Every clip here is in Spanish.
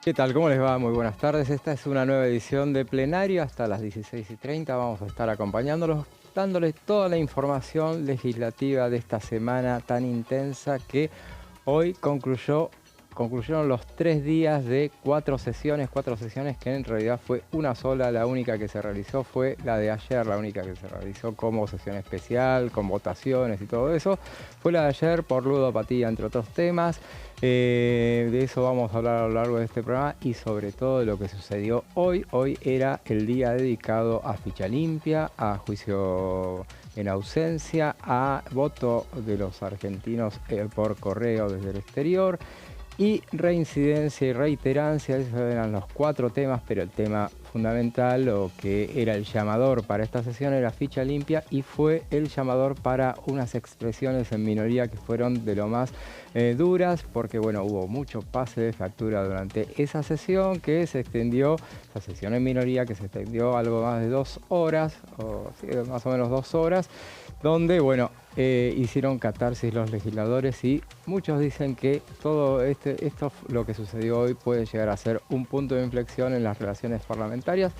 ¿Qué tal? ¿Cómo les va? Muy buenas tardes. Esta es una nueva edición de Plenario. Hasta las 16:30 vamos a estar acompañándolos, dándoles toda la información legislativa de esta semana tan intensa que hoy concluyeron los 3 días de cuatro sesiones que en realidad fue una sola. La única que se realizó fue la de ayer, la única que se realizó como sesión especial, con votaciones y todo eso. Fue la de ayer por ludopatía, entre otros temas. De eso vamos a hablar a lo largo de este programa y sobre todo de lo que sucedió hoy. Hoy era el día dedicado a ficha limpia, a juicio en ausencia, a voto de los argentinos por correo desde el exterior y reincidencia y reiterancia. Esos eran los cuatro temas, pero el tema fundamental, o que era el llamador para esta sesión, era ficha limpia, y fue el llamador para unas expresiones en minoría que fueron de lo más duras, porque bueno, hubo mucho pase de factura durante esa sesión que se extendió, esa sesión en minoría que se extendió algo más de 2 horas, o sí, más o menos 2 horas, donde bueno, hicieron catarsis los legisladores, y muchos dicen que todo esto, lo que sucedió hoy, puede llegar a ser un punto de inflexión en las relaciones parlamentarias.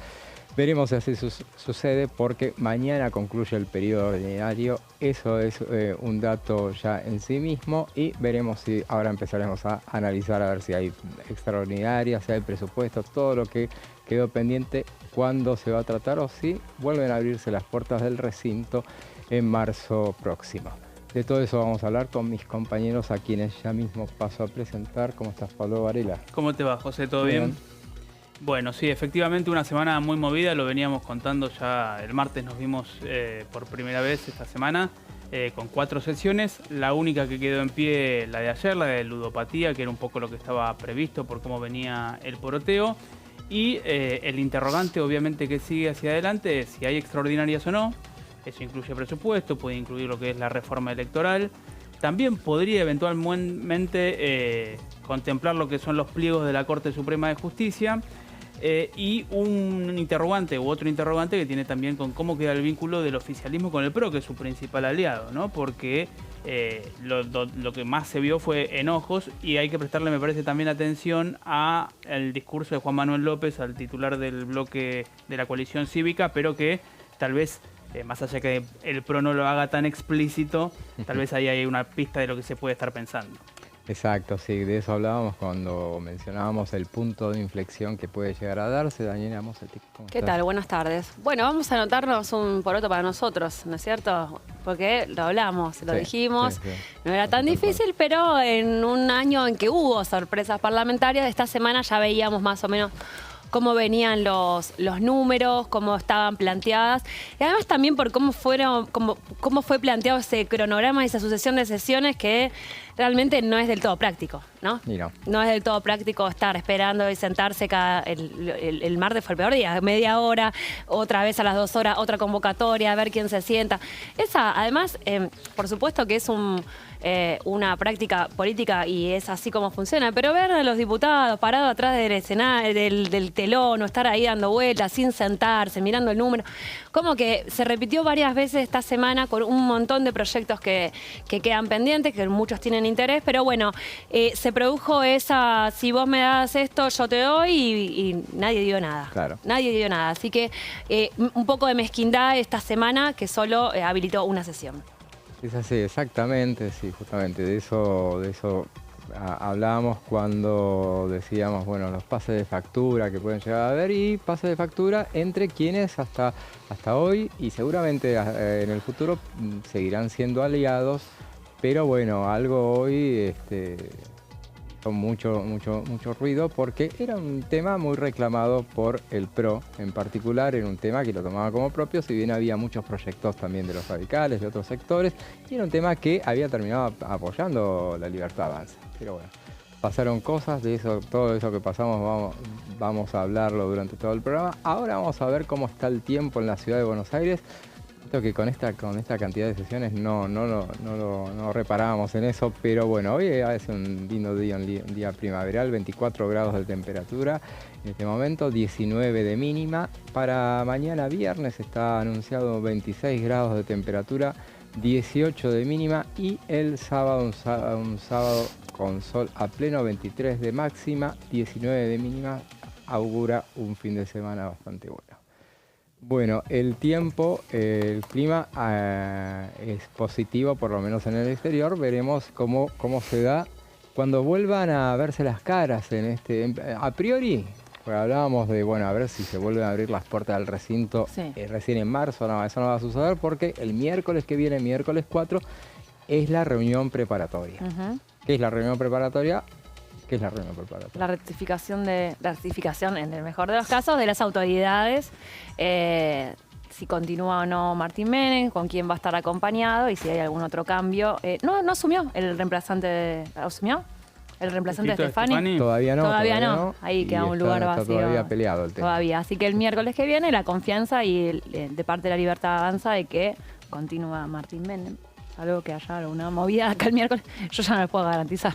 Veremos si así sucede, porque mañana concluye el periodo ordinario. Eso es un dato ya en sí mismo, y veremos si ahora empezaremos a analizar a ver si hay extraordinarias, si hay presupuestos, todo lo que quedó pendiente, cuándo se va a tratar, o si vuelven a abrirse las puertas del recinto en marzo próximo. De todo eso vamos a hablar con mis compañeros, a quienes ya mismo paso a presentar. ¿Cómo estás, Pablo Varela? ¿Cómo te va, José? ¿Todo bien? Bueno, sí, efectivamente una semana muy movida, lo veníamos contando ya el martes, nos vimos por primera vez esta semana con 4 sesiones. La única que quedó en pie, la de ayer, la de ludopatía, que era un poco lo que estaba previsto por cómo venía el poroteo. Y el interrogante, obviamente, que sigue hacia adelante es si hay extraordinarias o no. Eso incluye presupuesto, puede incluir lo que es la reforma electoral. También podría eventualmente contemplar lo que son los pliegos de la Corte Suprema de Justicia. Y un interrogante u otro interrogante que tiene también con cómo queda el vínculo del oficialismo con el PRO, que es su principal aliado, ¿no? Porque lo que más se vio fue enojos, y hay que prestarle, me parece, también atención al discurso de Juan Manuel López, al titular del bloque de la coalición cívica, pero que tal vez, más allá que el PRO no lo haga tan explícito, tal vez ahí hay una pista de lo que se puede estar pensando. Exacto, sí, de eso hablábamos cuando mencionábamos el punto de inflexión que puede llegar a darse. Daniela Mosetti, ¿cómo ¿Qué estás? tal? Buenas tardes. Bueno, vamos a anotarnos un poroto para nosotros, ¿no es cierto? Porque lo hablamos, lo dijimos, sí. no era tan difícil, pero en un año en que hubo sorpresas parlamentarias, esta semana ya veíamos más o menos cómo venían los números, cómo estaban planteadas, y además también por cómo fue planteado ese cronograma, esa sucesión de sesiones, que realmente no es del todo práctico, ¿no? No es del todo práctico estar esperando y sentarse el martes fue el peor día, media hora, otra vez a las 2 horas, otra convocatoria, a ver quién se sienta. Esa, además, por supuesto que es una práctica política y es así como funciona, pero ver a los diputados parados atrás del escenario, del telón, o estar ahí dando vueltas, sin sentarse, mirando el número, como que se repitió varias veces esta semana con un montón de proyectos que quedan pendientes, que muchos tienen interés, pero bueno, se produjo esa, si vos me das esto, yo te doy, y nadie dio nada. Claro. Nadie dio nada, así que un poco de mezquindad esta semana, que solo habilitó una sesión. Es así, exactamente, sí, justamente de eso hablábamos cuando decíamos, bueno, los pases de factura que pueden llegar a haber, y pases de factura entre quienes hasta hoy y seguramente en el futuro seguirán siendo aliados, pero bueno, algo hoy con mucho ruido, porque era un tema muy reclamado por el PRO en particular, era un tema que lo tomaba como propio, si bien había muchos proyectos también de los radicales, de otros sectores, y era un tema que había terminado apoyando La Libertad Avanza. Pero bueno, pasaron cosas, de eso, todo eso que pasamos vamos a hablarlo durante todo el programa. Ahora vamos a ver cómo está el tiempo en la ciudad de Buenos Aires. Que con esta cantidad de sesiones no reparábamos en eso, pero bueno, hoy es un lindo día, un día primaveral, 24 grados de temperatura en este momento, 19 de mínima. Para mañana viernes está anunciado 26 grados de temperatura, 18 de mínima, y el sábado, un sábado con sol a pleno, 23 de máxima, 19 de mínima, augura un fin de semana bastante bueno. Bueno, el tiempo, el clima es positivo, por lo menos en el exterior. Veremos cómo se da cuando vuelvan a verse las caras a priori. Pues hablábamos de, bueno, a ver si se vuelven a abrir las puertas del recinto recién en marzo. No, eso no va a suceder porque el miércoles que viene, miércoles 4, es la reunión preparatoria. ¿Qué es la reunión preparatoria? ¿Qué es la reunión preparatoria? La ratificación, en el mejor de los casos, de las autoridades. Si continúa o no Martín Menem, con quién va a estar acompañado y si hay algún otro cambio. No asumió el reemplazante. ¿Asumió? ¿El reemplazante de Stefani? Todavía no. Ahí queda un lugar vacío. Está todavía peleado el tema. Todavía. Así que el miércoles que viene, la confianza y de parte de La Libertad Avanza de que continúa Martín Menem. Algo que haya alguna movida acá el miércoles, yo ya no les puedo garantizar.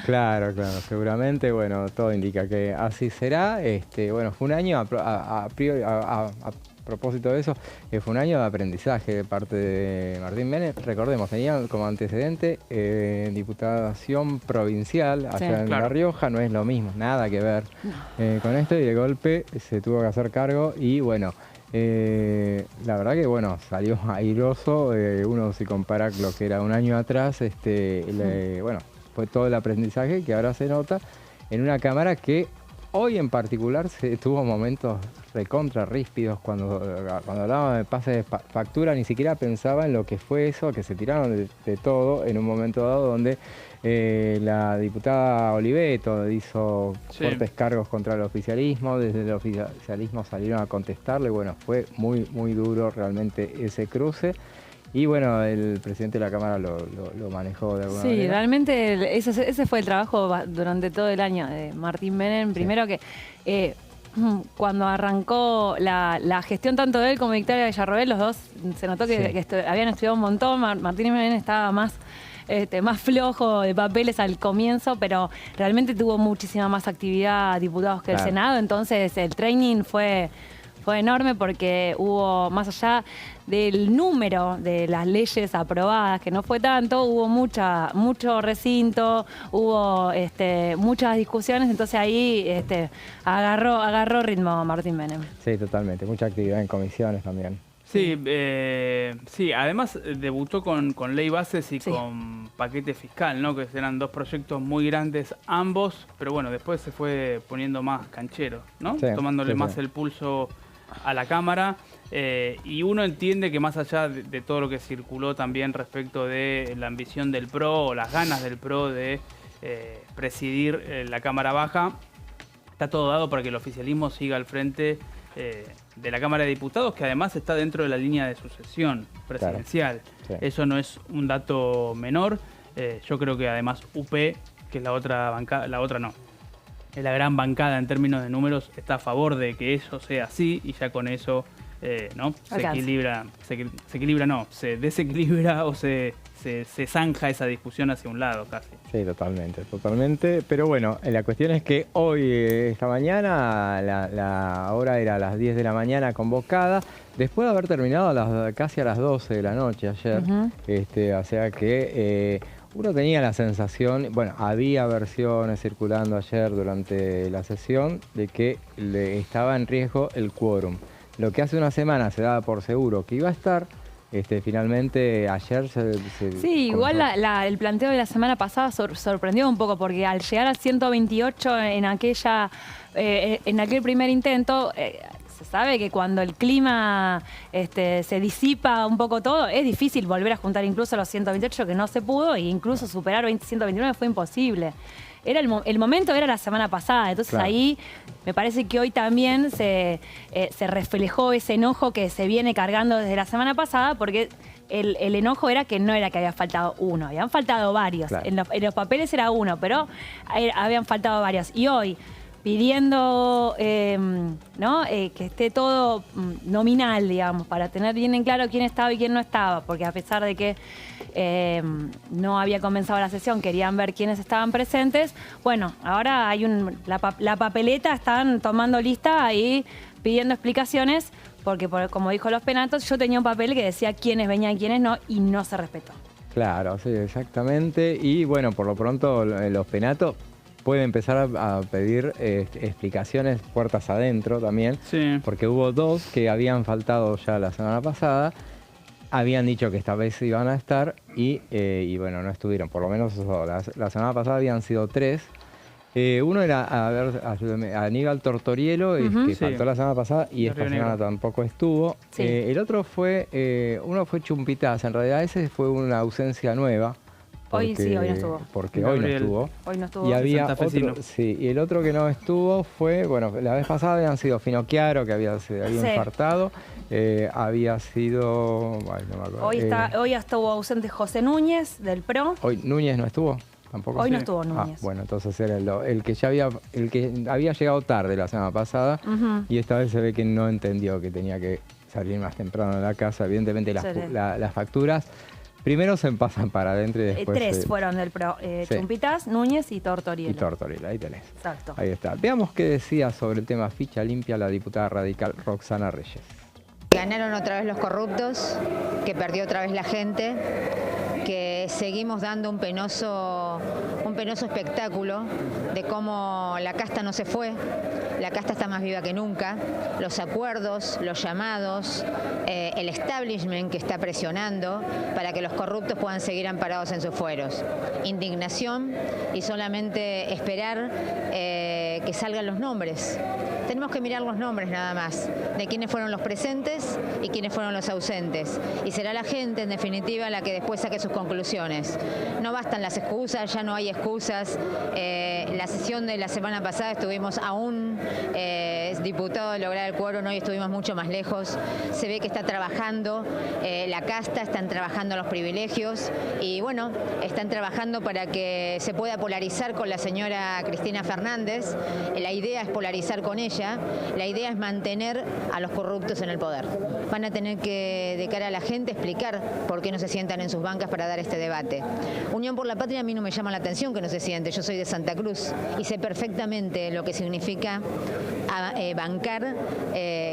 Claro, seguramente, bueno, todo indica que así será. Bueno, fue un año, a propósito de eso, fue un año de aprendizaje de parte de Martín Menem. Recordemos, tenía como antecedente diputación provincial allá en La Rioja, no es lo mismo, nada que ver con esto, y de golpe se tuvo que hacer cargo y bueno, la verdad que bueno, salió airoso. Uno si compara lo que era un año atrás, bueno, fue todo el aprendizaje que ahora se nota en una Cámara que hoy en particular tuvo momentos recontra ríspidos. Cuando hablábamos de pase de factura, ni siquiera pensaba en lo que fue eso, que se tiraron de todo en un momento dado donde la diputada Oliveto hizo fuertes cargos contra el oficialismo. Desde el oficialismo salieron a contestarle. Bueno, fue muy, muy duro realmente ese cruce. Y bueno, el presidente de la Cámara lo manejó de alguna manera. Sí, realmente ese fue el trabajo durante todo el año de Martín Menem. Primero que cuando arrancó la gestión tanto de él como de Victoria Villarroel, los dos se notó que habían estudiado un montón. Martín Menem estaba más flojo de papeles al comienzo, pero realmente tuvo muchísima más actividad diputados que el Senado. Entonces el training fue enorme porque hubo, más allá del número de las leyes aprobadas, que no fue tanto, hubo mucho recinto, hubo muchas discusiones, entonces ahí agarró ritmo Martín Menem. Sí, totalmente, mucha actividad en comisiones también. Sí, además debutó con ley bases y con paquete fiscal, ¿no? Que eran dos proyectos muy grandes ambos, pero bueno, después se fue poniendo más canchero, ¿no? Tomándole más el pulso a la Cámara, y uno entiende que más allá de todo lo que circuló también respecto de la ambición del PRO o las ganas del PRO de presidir la Cámara Baja, está todo dado para que el oficialismo siga al frente de la Cámara de Diputados, que además está dentro de la línea de sucesión presidencial. Eso no es un dato menor. Yo creo que además UP, que es la otra bancada, es la gran bancada en términos de números, está a favor de que eso sea así, y ya con eso se desequilibra o se zanja esa discusión hacia un lado casi. Sí, totalmente. Pero bueno, la cuestión es que hoy, esta mañana, la hora era a las 10 de la mañana convocada, después de haber terminado casi a las 12 de la noche ayer. O sea que uno tenía la sensación, bueno, había versiones circulando ayer durante la sesión de que estaba en riesgo el quórum. Lo que hace una semana se daba por seguro que iba a estar, finalmente ayer Sí, igual el planteo de la semana pasada sorprendió un poco, porque al llegar al 128 en aquel primer intento, se sabe que cuando el clima se disipa un poco todo, es difícil volver a juntar incluso los 128, que no se pudo, e incluso superar 129 fue imposible. El momento era la semana pasada, entonces ahí me parece que hoy también se reflejó ese enojo que se viene cargando desde la semana pasada, porque el enojo era que no era que había faltado uno, habían faltado varios. En los papeles era uno, pero habían faltado varios. Y hoy, pidiendo que esté todo nominal, digamos, para tener bien en claro quién estaba y quién no estaba, porque a pesar de que no había comenzado la sesión, querían ver quiénes estaban presentes. Bueno, ahora hay la papeleta, están tomando lista ahí, pidiendo explicaciones, porque como dijo los Penatos, yo tenía un papel que decía quiénes venían y quiénes no, y no se respetó. Claro, sí, exactamente. Y bueno, por lo pronto los penatos pueden empezar a pedir explicaciones puertas adentro también, Sí. porque hubo 2 que habían faltado ya la semana pasada, habían dicho que esta vez iban a estar y bueno, no estuvieron, por lo menos eso, la semana pasada habían sido 3. Uno era, a ver, ayúdame, Aníbal Tortorielo, que Sí. faltó la semana pasada y De esta Río semana Negro. tampoco estuvo. Sí. El otro fue, uno fue Chumpitaz, en realidad ese fue una ausencia nueva. Hoy sí, hoy no estuvo. Porque Gabriel. hoy no estuvo. Hoy no estuvo. Y había santafesino. otro, sí, y el otro que no estuvo fue, bueno, la vez pasada habían sido Finocchiaro, que se había Sí. infartado, había sido, ay, no me acuerdo. Hoy estuvo ausente José Núñez del PRO. Hoy Núñez no estuvo, tampoco. Hoy no Sí. estuvo Núñez. Bueno, entonces era el que había llegado tarde la semana pasada Ujú. y esta vez se ve que no entendió que tenía que salir más temprano de la casa. Evidentemente las, Sí. las facturas primero se pasan para adentro y después 3 fueron del PRO. sí. Chumpitaz, Núñez y Tortorielo. y Tortorielo, ahí tenés. Exacto. Ahí está. Veamos qué decía sobre el tema ficha limpia la diputada radical Roxana Reyes. Ganaron otra vez los corruptos, que perdió otra vez la gente, que seguimos dando un penoso espectáculo de cómo la casta no se fue, la casta está más viva que nunca, los acuerdos, los llamados, el establishment que está presionando para que los corruptos puedan seguir amparados en sus fueros. Indignación y solamente esperar que salgan los nombres. Tenemos que mirar los nombres nada más, de quiénes fueron los presentes y quiénes fueron los ausentes. Y será la gente, en definitiva, la que después saque sus conclusiones. No bastan las excusas, ya no hay excusas. La sesión de la semana pasada estuvimos a un diputado de lograr el quórum, hoy estuvimos mucho más lejos. Se ve que está trabajando la casta, están trabajando los privilegios y bueno, están trabajando para que se pueda polarizar con la señora Cristina Fernández. La idea es polarizar con ella, la idea es mantener a los corruptos en el poder. Van a tener que, de cara a la gente, explicar por qué no se sientan en sus bancas para dar este debate. Unión por la Patria a mí no me llama la atención que no se siente, yo soy de Santa Cruz y sé perfectamente lo que significa bancar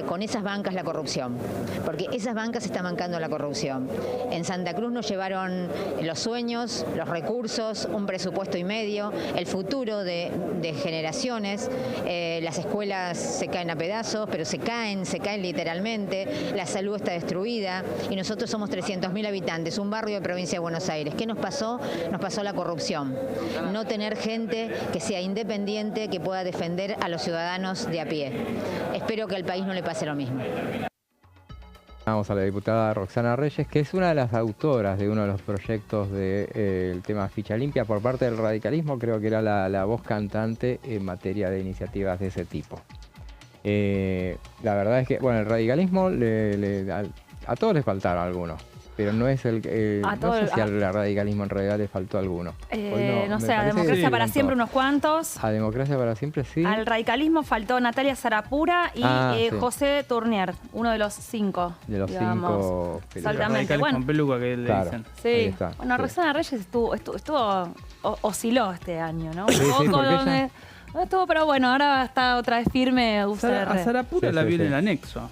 con esas bancas la corrupción, porque esas bancas están bancando la corrupción. En Santa Cruz nos llevaron los sueños, los recursos, un presupuesto y medio, el futuro de generaciones. Las escuelas se caen a pedazos, pero se caen literalmente, la salud está destruida y nosotros somos 300.000 habitantes, un barrio de provincia de Buenos Aires. ¿Qué nos pasó? Nos pasó la corrupción. No tener gente que sea independiente, que pueda defender a los ciudadanos de a pie. Espero que al país no le pase lo mismo. Vamos a la diputada Roxana Reyes, que es una de las autoras de uno de los proyectos del tema ficha limpia por parte del radicalismo. Creo que era la voz cantante en materia de iniciativas de ese tipo. La verdad es que, bueno, el radicalismo a todos les faltaron algunos, pero no es no sé si al radicalismo en realidad le faltó alguno. No sé, a Democracia para Siempre unos cuantos. A Democracia para Siempre sí. Al radicalismo faltó Natalia Sarapura y sí. José Tournier, uno de los 5. De los digamos. 5 Exactamente. Radicales Bueno. con peluca que le Claro. dicen. Sí. Ahí está, Bueno, sí. Roxana Reyes osciló este año, ¿no? Sí, sí, porque ella- no estuvo, pero bueno, ahora está otra vez firme UCR. A Sarapura Sí, la sí, vi en sí. el anexo.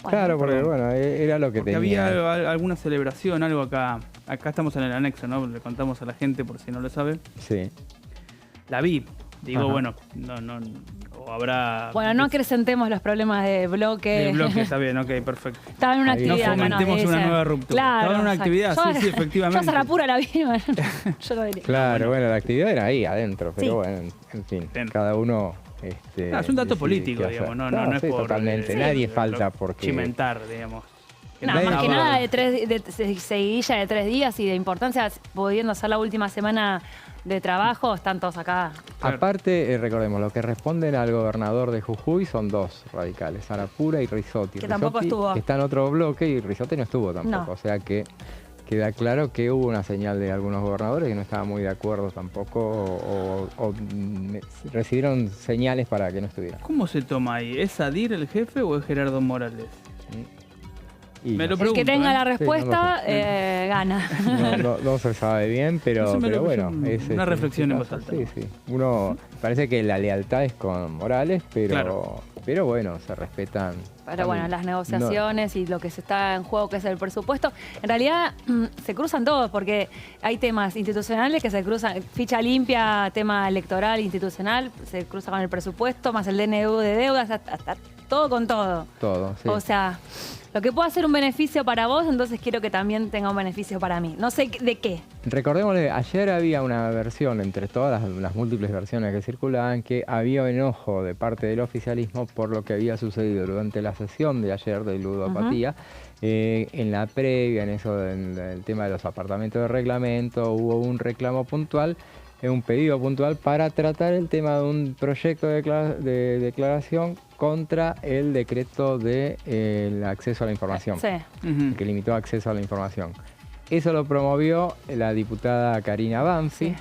Bueno, Claro, porque bueno, era lo que Porque tenía. había alguna celebración, algo acá. Acá estamos en el anexo, ¿no? Le contamos a la gente por si no lo sabe. Sí. La vi. Digo, Ajá. bueno, no, o habrá... Bueno, no acrecentemos los problemas de bloque. El bloque está bien, ok, perfecto. Estaba en una Ahí No actividad. que nos fomentemos una dicen. nueva ruptura. Claro, Estaba en una exacto. actividad, Yo- sí, efectivamente. Yo a Sarapura la vi, bueno, yo lo diría. Claro, bueno, la actividad era ahí adentro, pero Sí. bueno, en fin, Bien. cada uno. Es un dato decide político, qué hacer. digamos, no Claro, es sí, por... totalmente, nadie falta porque. Chimentar, digamos. No, Nadie- más que nada de seguidilla de 3 días y de importancia, pudiendo ser la última semana de trabajo, están todos acá. Claro. Aparte, recordemos, lo que responden al gobernador de Jujuy son 2 radicales, Sarapura y Risotti. Que tampoco estuvo. Que está en otro bloque y Risotti no estuvo tampoco. No. O sea que queda claro que hubo una señal de algunos gobernadores que no estaban muy de acuerdo tampoco o recibieron señales para que no estuvieran. ¿Cómo se toma ahí? ¿Es Adir el jefe o es Gerardo Morales? El que tenga la respuesta gana. No se sabe bien, pero bueno. Es una reflexión en voz alta. Sí. Uno parece que la lealtad es con Morales, pero bueno, se respetan. Pero bueno, las negociaciones y lo que se está en juego, que es el presupuesto, en realidad se cruzan todos, porque hay temas institucionales que se cruzan, ficha limpia, tema electoral, institucional, se cruza con el presupuesto, más el DNU de deudas, hasta todo con todo. Todo, sí. O sea, lo que pueda ser un beneficio para vos, entonces quiero que también tenga un beneficio para mí. No sé de qué. Recordémosle, ayer había una versión, entre todas las múltiples versiones que circulaban, que había enojo de parte del oficialismo por lo que había sucedido durante la sesión de ayer de ludopatía. En la previa, en eso, en el tema de los apartamentos de reglamento, hubo un reclamo puntual, un pedido puntual para tratar el tema de un proyecto de declaración contra el decreto del acceso a la información, que limitó acceso a la información. Eso lo promovió la diputada Karina Banfi. Sí.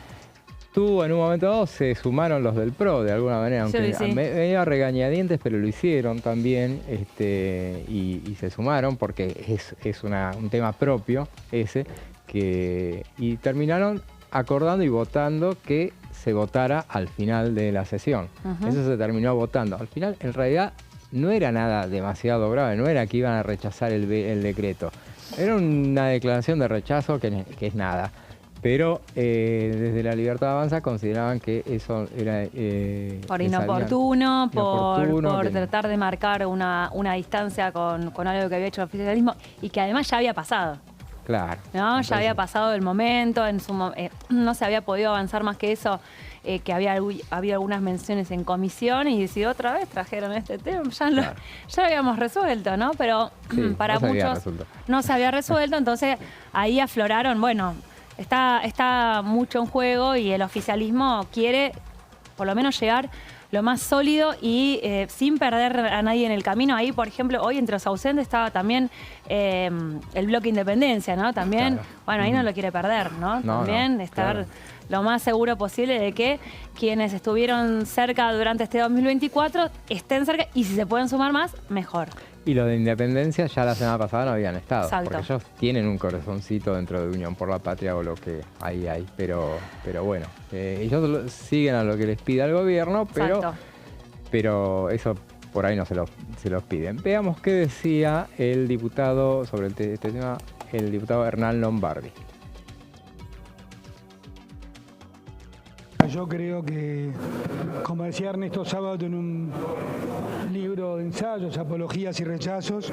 En un momento dado se sumaron los del PRO de alguna manera, aunque medio a regañadientes, pero lo hicieron también y se sumaron porque es un tema propio ese, y terminaron acordando y votando que se votara al final de la sesión. Eso se terminó votando. Al final, en realidad, no era nada demasiado grave, no era que iban a rechazar el decreto. Era una declaración de rechazo que es nada. Pero desde la Libertad Avanza consideraban que eso era... por inoportuno, por tratar de marcar una distancia con algo que había hecho el oficialismo y que además ya había pasado. Claro. ¿No? Ya había pasado el momento, no se había podido avanzar más que eso, que había algunas menciones en comisión y si otra vez trajeron este tema, ya lo habíamos resuelto, ¿no? Pero para muchos no se había resuelto, entonces ahí afloraron, bueno, está mucho en juego y el oficialismo quiere por lo menos llegar lo más sólido y sin perder a nadie en el camino. Ahí, por ejemplo, hoy entre los ausentes estaba también el bloque Independencia, ¿no? También, bueno, ahí no lo quiere perder, ¿no? También estar lo más seguro posible de que quienes estuvieron cerca durante este 2024 estén cerca y si se pueden sumar más, mejor. Y lo de Independencia ya la semana pasada no habían estado. Exacto. Porque ellos tienen un corazoncito dentro de Unión por la Patria o lo que ahí hay. Pero bueno, ellos siguen a lo que les pide el gobierno, pero eso por ahí no se los piden. Veamos qué decía el diputado sobre este tema, el diputado Hernán Lombardi. Yo creo que, como decía Ernesto Sábato en un libro de ensayos, Apologías y Rechazos,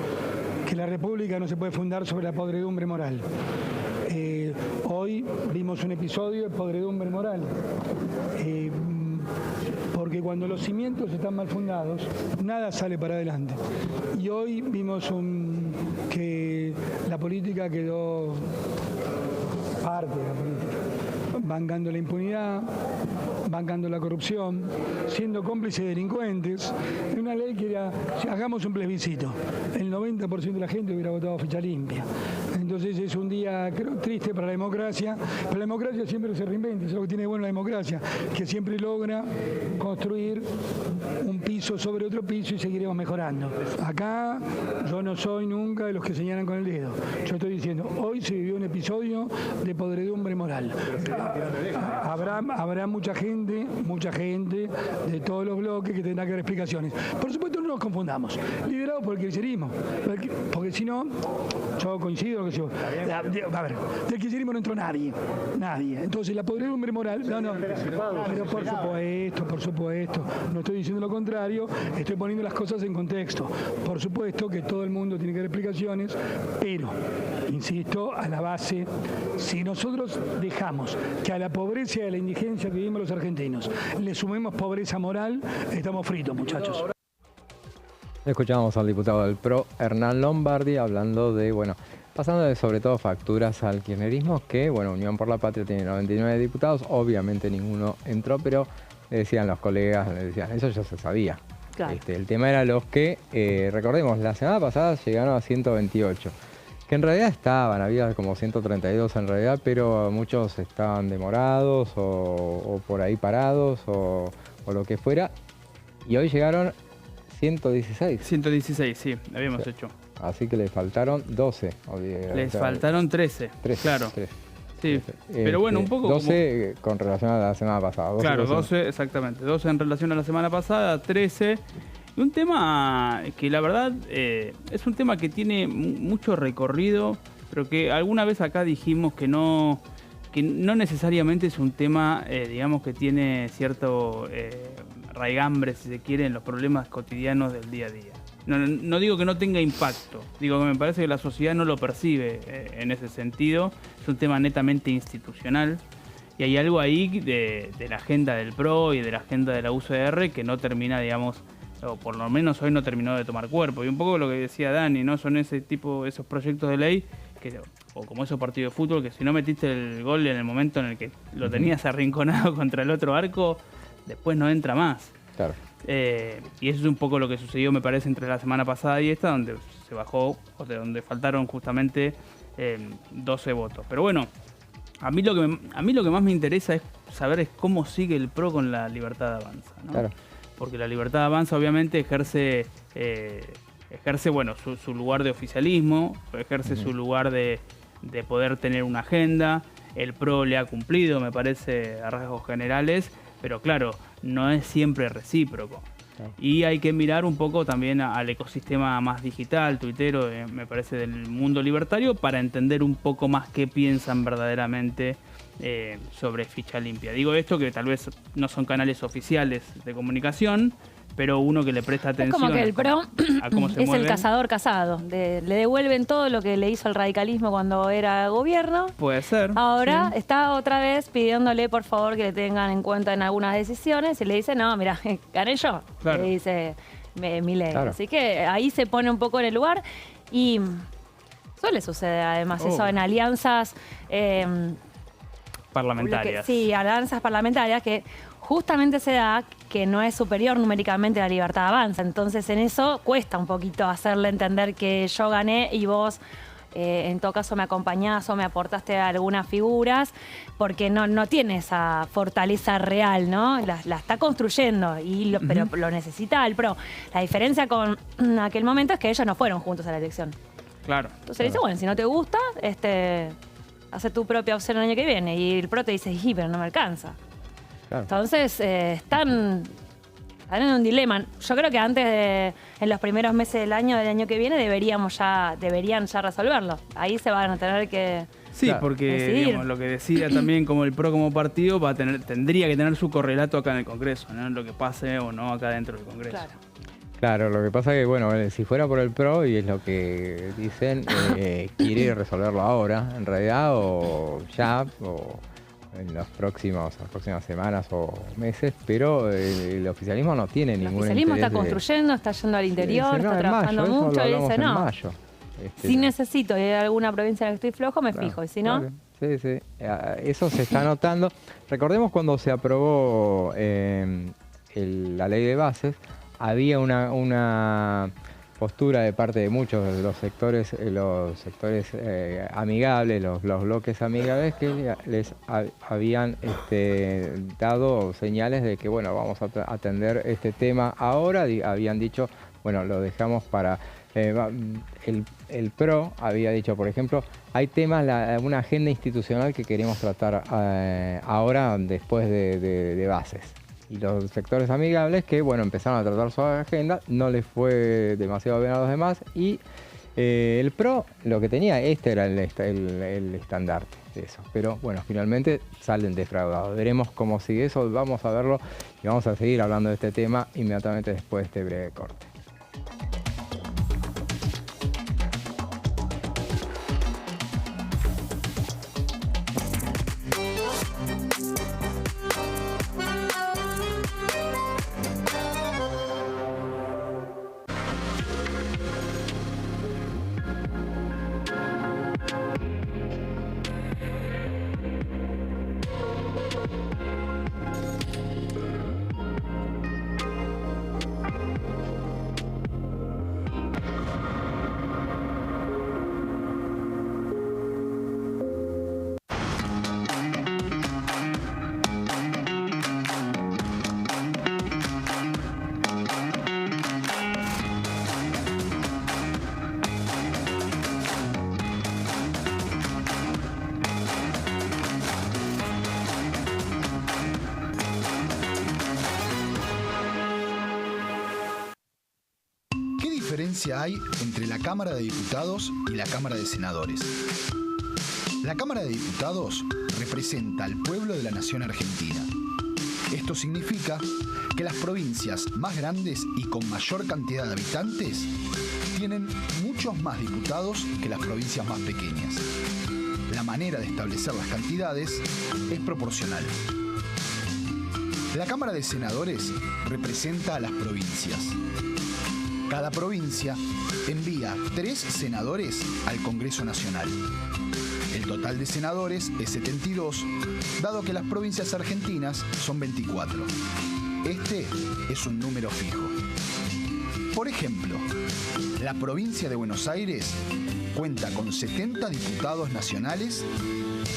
que la República no se puede fundar sobre la podredumbre moral. Hoy vimos un episodio de podredumbre moral, porque cuando los cimientos están mal fundados, nada sale para adelante. Y hoy vimos que la política quedó parte de la política, bancando la impunidad, bancando la corrupción, siendo cómplices de delincuentes. En una ley que era, si hagamos un plebiscito, el 90% de la gente hubiera votado ficha limpia. Entonces es un día, creo, triste para la democracia, pero la democracia siempre se reinventa, eso es lo que tiene bueno la democracia, que siempre logra construir un piso sobre otro piso y seguiremos mejorando. Acá yo no soy nunca de los que señalan con el dedo. Yo estoy diciendo, hoy se vivió un episodio de podredumbre moral. Habrá mucha gente de todos los bloques que tendrá que dar explicaciones. Por supuesto, no nos confundamos. Liderados por el kirchnerismo. Porque si no, yo coincido con lo que digo. A ver, del kirchnerismo no entró nadie. Entonces, la podredumbre moral. No. Pero por supuesto. No estoy diciendo lo contrario. Estoy poniendo las cosas en contexto. Por supuesto que todo el mundo tiene que dar explicaciones, pero, insisto, a la base, si nosotros dejamos que a la pobreza y a la indigencia que vivimos los argentinos le sumemos pobreza moral, estamos fritos, muchachos. Escuchamos al diputado del PRO, Hernán Lombardi, hablando de, pasando de sobre todo facturas al kirchnerismo, que, Unión por la Patria tiene 99 diputados, obviamente ninguno entró, pero le decían los colegas, eso ya se sabía. Claro. El tema era los que, recordemos, la semana pasada llegaron a 128. Que en realidad había como 132 en realidad, pero muchos estaban demorados o por ahí parados o lo que fuera. Y hoy llegaron 116. 116, sí, habíamos hecho. así que le faltaron 12. Les faltaron 13, 13, claro. 13. Sí, pero bueno, un poco 12 con relación a la semana pasada. 12, claro, 12, exactamente. 12 en relación a la semana pasada, 13. Y un tema que la verdad es un tema que tiene mucho recorrido, pero que alguna vez acá dijimos que no necesariamente es un tema, digamos, que tiene cierto raigambre, si se quiere, en los problemas cotidianos del día a día. No digo que no tenga impacto, digo que me parece que la sociedad no lo percibe en ese sentido. Es un tema netamente institucional y hay algo ahí de la agenda del PRO y de la agenda de la UCR que no termina, digamos, o por lo menos hoy no terminó de tomar cuerpo. Y un poco lo que decía Dani, ¿no? Son esos proyectos de ley o como esos partidos de fútbol que si no metiste el gol en el momento en el que lo tenías arrinconado contra el otro arco, después no entra más. Claro. Y eso es un poco lo que sucedió, me parece, entre la semana pasada y esta, donde se bajó, o de donde faltaron justamente 12 votos. Pero bueno, a mí lo que más me interesa es saber cómo sigue el PRO con la Libertad Avanza, ¿no? Claro. Porque la Libertad Avanza obviamente ejerce bueno, su lugar de oficialismo, ejerce su lugar de poder tener una agenda. El PRO le ha cumplido, me parece, a rasgos generales, pero claro, no es siempre recíproco. Claro. Y hay que mirar un poco también al ecosistema más digital, tuitero, me parece, del mundo libertario, para entender un poco más qué piensan verdaderamente sobre Ficha Limpia. Digo esto que tal vez no son canales oficiales de comunicación, pero uno que le presta atención. Es como que el PRO a cómo se es mueve. el cazador casado. Le devuelven todo lo que le hizo el radicalismo cuando era gobierno. Puede ser. Ahora sí. está otra vez pidiéndole, por favor, que le tengan en cuenta en algunas decisiones. Y le dice, no, mira, gané yo. Claro. Le dice Milei. Claro. Así que ahí se pone un poco en el lugar. Y suele suceder además eso en alianzas parlamentarias. Sí, alianzas parlamentarias que justamente se da que no es superior numéricamente a la Libertad Avanza. Entonces en eso cuesta un poquito hacerle entender que yo gané y vos en todo caso me acompañás o me aportaste algunas figuras, porque no tiene esa fortaleza real, ¿no? La está construyendo, pero lo necesita el PRO. La diferencia con aquel momento es que ellos no fueron juntos a la elección. Claro. Entonces le dice, bueno, si no te gusta, hace tu propia opción el año que viene. Y el PRO te dice, pero no me alcanza. Claro. Entonces están en un dilema. Yo creo que en los primeros meses del año que viene, deberían ya resolverlo. Ahí se van a tener que Sí, porque digamos, lo que decida también como el PRO como partido tendría que tener su correlato acá en el Congreso, ¿no? Lo que pase o no acá dentro del Congreso. Claro, lo que pasa es que, bueno, si fuera por el PRO, y es lo que dicen, quiere resolverlo ahora, en realidad, o ya, o en las próximas semanas o meses, pero el oficialismo no tiene ningún interés. El oficialismo está construyendo, está yendo al interior, dice, está trabajando mucho, y dice, no, mayo. Si necesito ir a alguna provincia en la que estoy flojo, me fijo, y si no... Claro. Sí. Eso se está notando. Recordemos cuando se aprobó la ley de bases, había una postura de parte de muchos de los sectores amigables, los bloques amigables, que les habían dado señales de que, bueno, vamos a atender este tema ahora. Habían dicho, bueno, lo dejamos para... el PRO había dicho, por ejemplo, hay temas, una agenda institucional que queremos tratar ahora después de bases. Y los sectores amigables que, bueno, empezaron a tratar su agenda, no les fue demasiado bien a los demás, y el PRO lo que tenía, era el estandarte de eso. Pero bueno, finalmente salen defraudados. Veremos cómo sigue eso, vamos a verlo y vamos a seguir hablando de este tema inmediatamente después de este breve corte. diferencia hay entre la Cámara de Diputados y la Cámara de Senadores? La Cámara de Diputados representa al pueblo de la nación argentina. Esto significa que las provincias más grandes y con mayor cantidad de habitantes tienen muchos más diputados que las provincias más pequeñas. La manera de establecer las cantidades es proporcional. La Cámara de Senadores representa a las provincias. Cada provincia envía 3 senadores al Congreso Nacional. El total de senadores es 72, dado que las provincias argentinas son 24. Este es un número fijo. Por ejemplo, la provincia de Buenos Aires cuenta con 70 diputados nacionales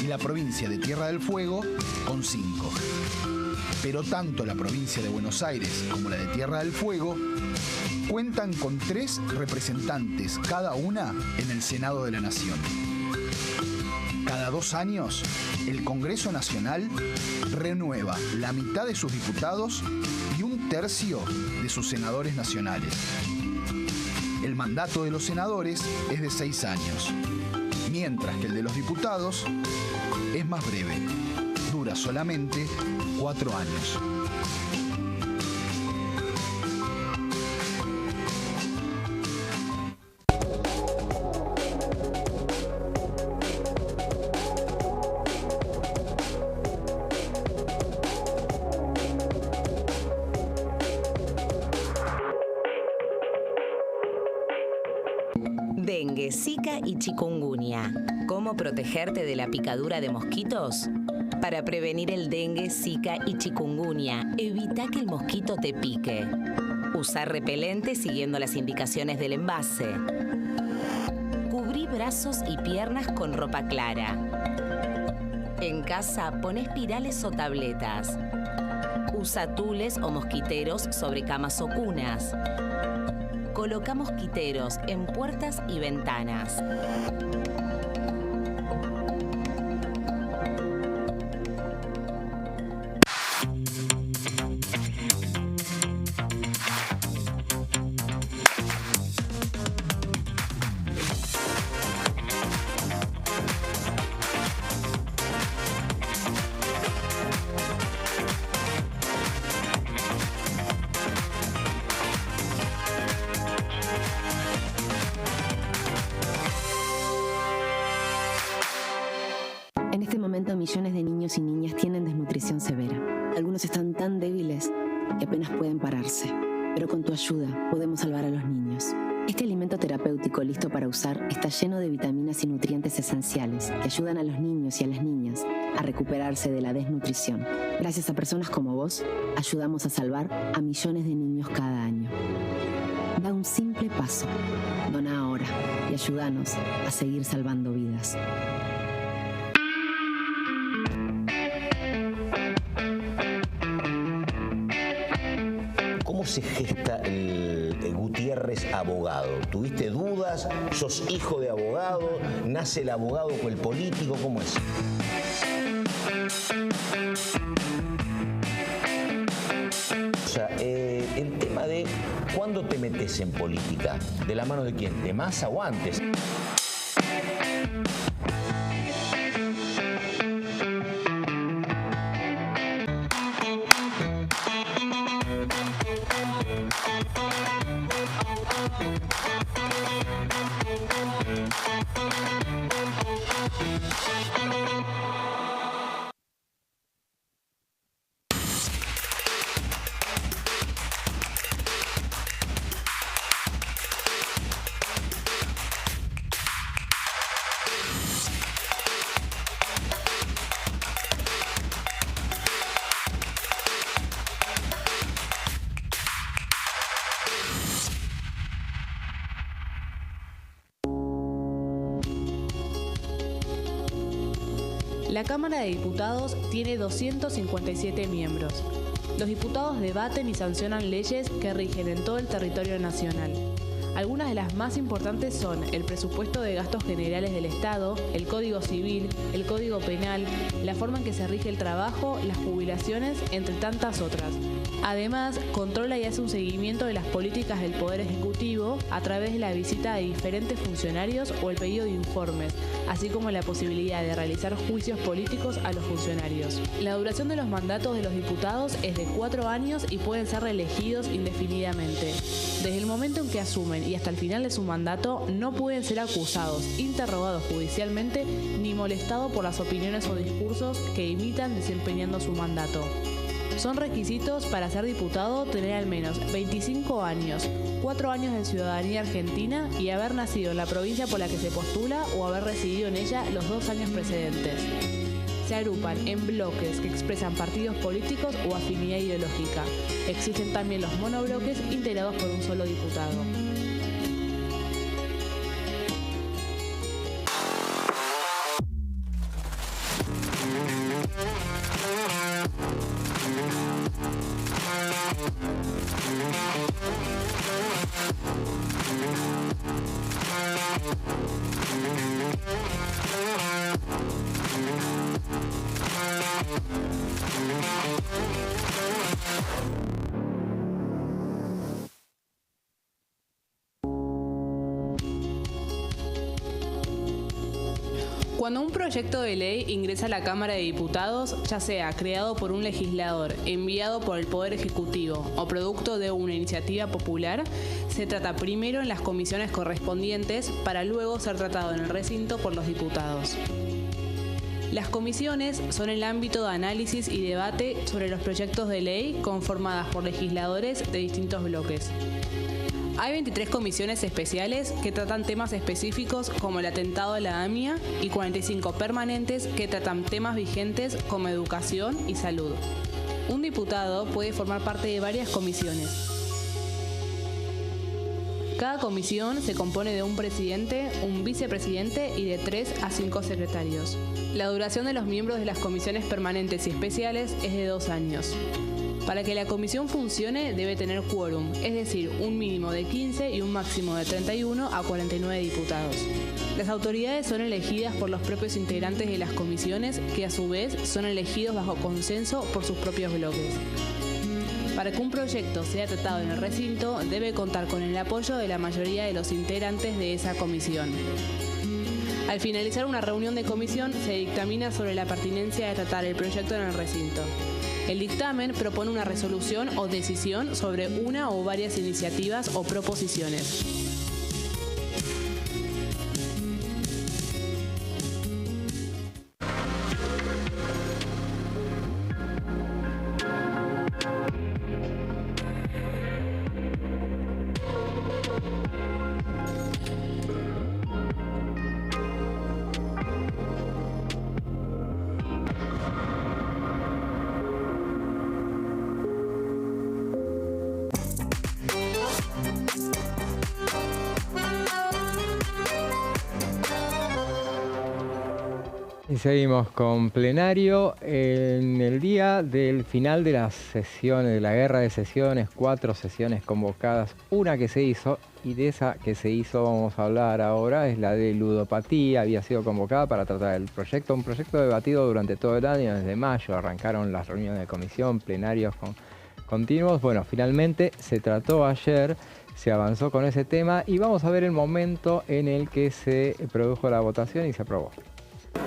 y la provincia de Tierra del Fuego con 5. Pero tanto la provincia de Buenos Aires como la de Tierra del Fuego cuentan con 3 representantes cada una en el Senado de la Nación. Cada 2 años, el Congreso Nacional renueva la mitad de sus diputados y 1/3 de sus senadores nacionales. El mandato de los senadores es de 6 años, mientras que el de los diputados es más breve, dura solamente 4 años. Dengue, Zika y chikungunya. ¿Cómo protegerte de la picadura de mosquitos? Para prevenir el dengue, Zika y chikungunya, evita que el mosquito te pique. Usar repelente siguiendo las indicaciones del envase. Cubrí brazos y piernas con ropa clara. En casa, pon espirales o tabletas. Usa tules o mosquiteros sobre camas o cunas. Coloca mosquiteros en puertas y ventanas. En este momento, millones de niños y niñas tienen desnutrición severa. Algunos están tan débiles que apenas pueden pararse. Pero con tu ayuda podemos salvar a los niños. Este alimento terapéutico listo para usar está lleno de vitaminas y nutrientes esenciales que ayudan a los niños y a las niñas a recuperarse de la desnutrición. Gracias a personas como vos, ayudamos a salvar a millones de niños cada año. Da un simple paso. Dona ahora y ayúdanos a seguir salvando vidas. ¿Cómo se gesta el Gutiérrez abogado? ¿Tuviste dudas? ¿Sos hijo de abogado? ¿Nace el abogado con el político? ¿Cómo es? O sea, el tema de ¿cuándo te metes en política? ¿De la mano de quién? ¿De Massa o antes? La Cámara de Diputados tiene 257 miembros. Los diputados debaten y sancionan leyes que rigen en todo el territorio nacional. Algunas de las más importantes son el presupuesto de gastos generales del Estado, el Código Civil, el Código Penal, la forma en que se rige el trabajo, las jubilaciones, entre tantas otras. Además, controla y hace un seguimiento de las políticas del Poder Ejecutivo a través de la visita de diferentes funcionarios o el pedido de informes, así como la posibilidad de realizar juicios políticos a los funcionarios. La duración de los mandatos de los diputados es de 4 años y pueden ser reelegidos indefinidamente. Desde el momento en que asumen y hasta el final de su mandato, no pueden ser acusados, interrogados judicialmente ni molestados por las opiniones o discursos que imitan desempeñando su mandato. Son requisitos para ser diputado tener al menos 25 años, 4 años de ciudadanía argentina y haber nacido en la provincia por la que se postula o haber residido en ella los 2 años precedentes. Se agrupan en bloques que expresan partidos políticos o afinidad ideológica. Existen también los monobloques integrados por un solo diputado. Cuando un proyecto de ley ingresa a la Cámara de Diputados, ya sea creado por un legislador, enviado por el Poder Ejecutivo o producto de una iniciativa popular, se trata primero en las comisiones correspondientes para luego ser tratado en el recinto por los diputados. Las comisiones son el ámbito de análisis y debate sobre los proyectos de ley conformadas por legisladores de distintos bloques. Hay 23 comisiones especiales que tratan temas específicos como el atentado a la AMIA y 45 permanentes que tratan temas vigentes como educación y salud. Un diputado puede formar parte de varias comisiones. Cada comisión se compone de un presidente, un vicepresidente y de 3 a 5 secretarios. La duración de los miembros de las comisiones permanentes y especiales es de 2 años. Para que la comisión funcione debe tener quórum, es decir, un mínimo de 15 y un máximo de 31 a 49 diputados. Las autoridades son elegidas por los propios integrantes de las comisiones, que a su vez son elegidos bajo consenso por sus propios bloques. Para que un proyecto sea tratado en el recinto, debe contar con el apoyo de la mayoría de los integrantes de esa comisión. Al finalizar una reunión de comisión, se dictamina sobre la pertinencia de tratar el proyecto en el recinto. El dictamen propone una resolución o decisión sobre una o varias iniciativas o proposiciones. Y seguimos con plenario en el día del final de las sesiones, de la guerra de sesiones, 4 sesiones convocadas, una que se hizo, y de esa que se hizo vamos a hablar ahora, es la de ludopatía. Había sido convocada para tratar el proyecto, un proyecto debatido durante todo el año, desde mayo, arrancaron las reuniones de comisión, plenarios continuos. Bueno, finalmente se trató ayer, se avanzó con ese tema y vamos a ver el momento en el que se produjo la votación y se aprobó.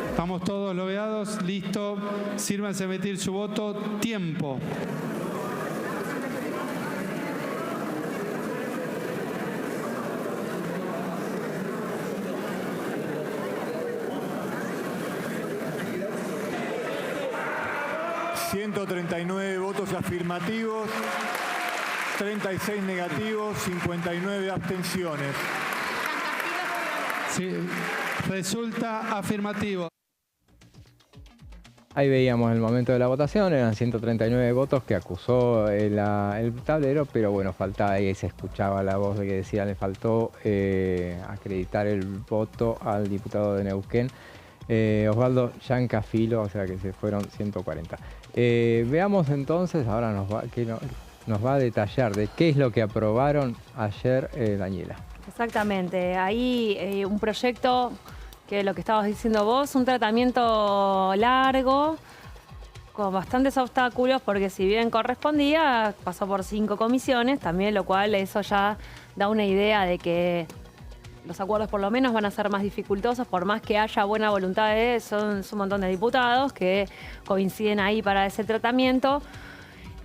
Estamos todos logueados, listo. Sírvanse a emitir su voto. Tiempo. ...139 votos afirmativos, 36 negativos, 59 abstenciones. Sí, resulta afirmativo. Ahí veíamos el momento de la votación, eran 139 votos que acusó el tablero, pero bueno, faltaba, ahí se escuchaba la voz de que decía, le faltó acreditar el voto al diputado de Neuquén, Osvaldo Yancafilo, o sea que se fueron 140. Veamos entonces, ahora nos va a detallar de qué es lo que aprobaron ayer, Daniela. Exactamente. Ahí un proyecto que lo que estabas diciendo vos, un tratamiento largo, con bastantes obstáculos, porque si bien correspondía, pasó por 5 comisiones, también lo cual eso ya da una idea de que los acuerdos por lo menos van a ser más dificultosos, por más que haya buena voluntad son un montón de diputados que coinciden ahí para ese tratamiento.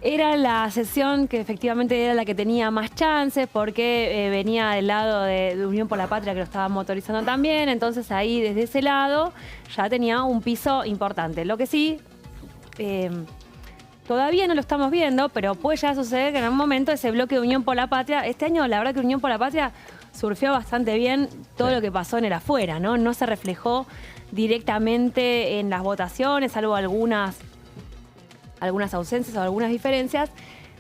Era la sesión que efectivamente era la que tenía más chances porque venía del lado de Unión por la Patria, que lo estaba motorizando también, entonces ahí desde ese lado ya tenía un piso importante. Lo que sí, todavía no lo estamos viendo, pero puede ya suceder que en algún momento ese bloque de Unión por la Patria, este año la verdad que Unión por la Patria surfió bastante bien todo lo que pasó en el afuera, ¿no? No se reflejó directamente en las votaciones, salvo algunas ausencias o algunas diferencias,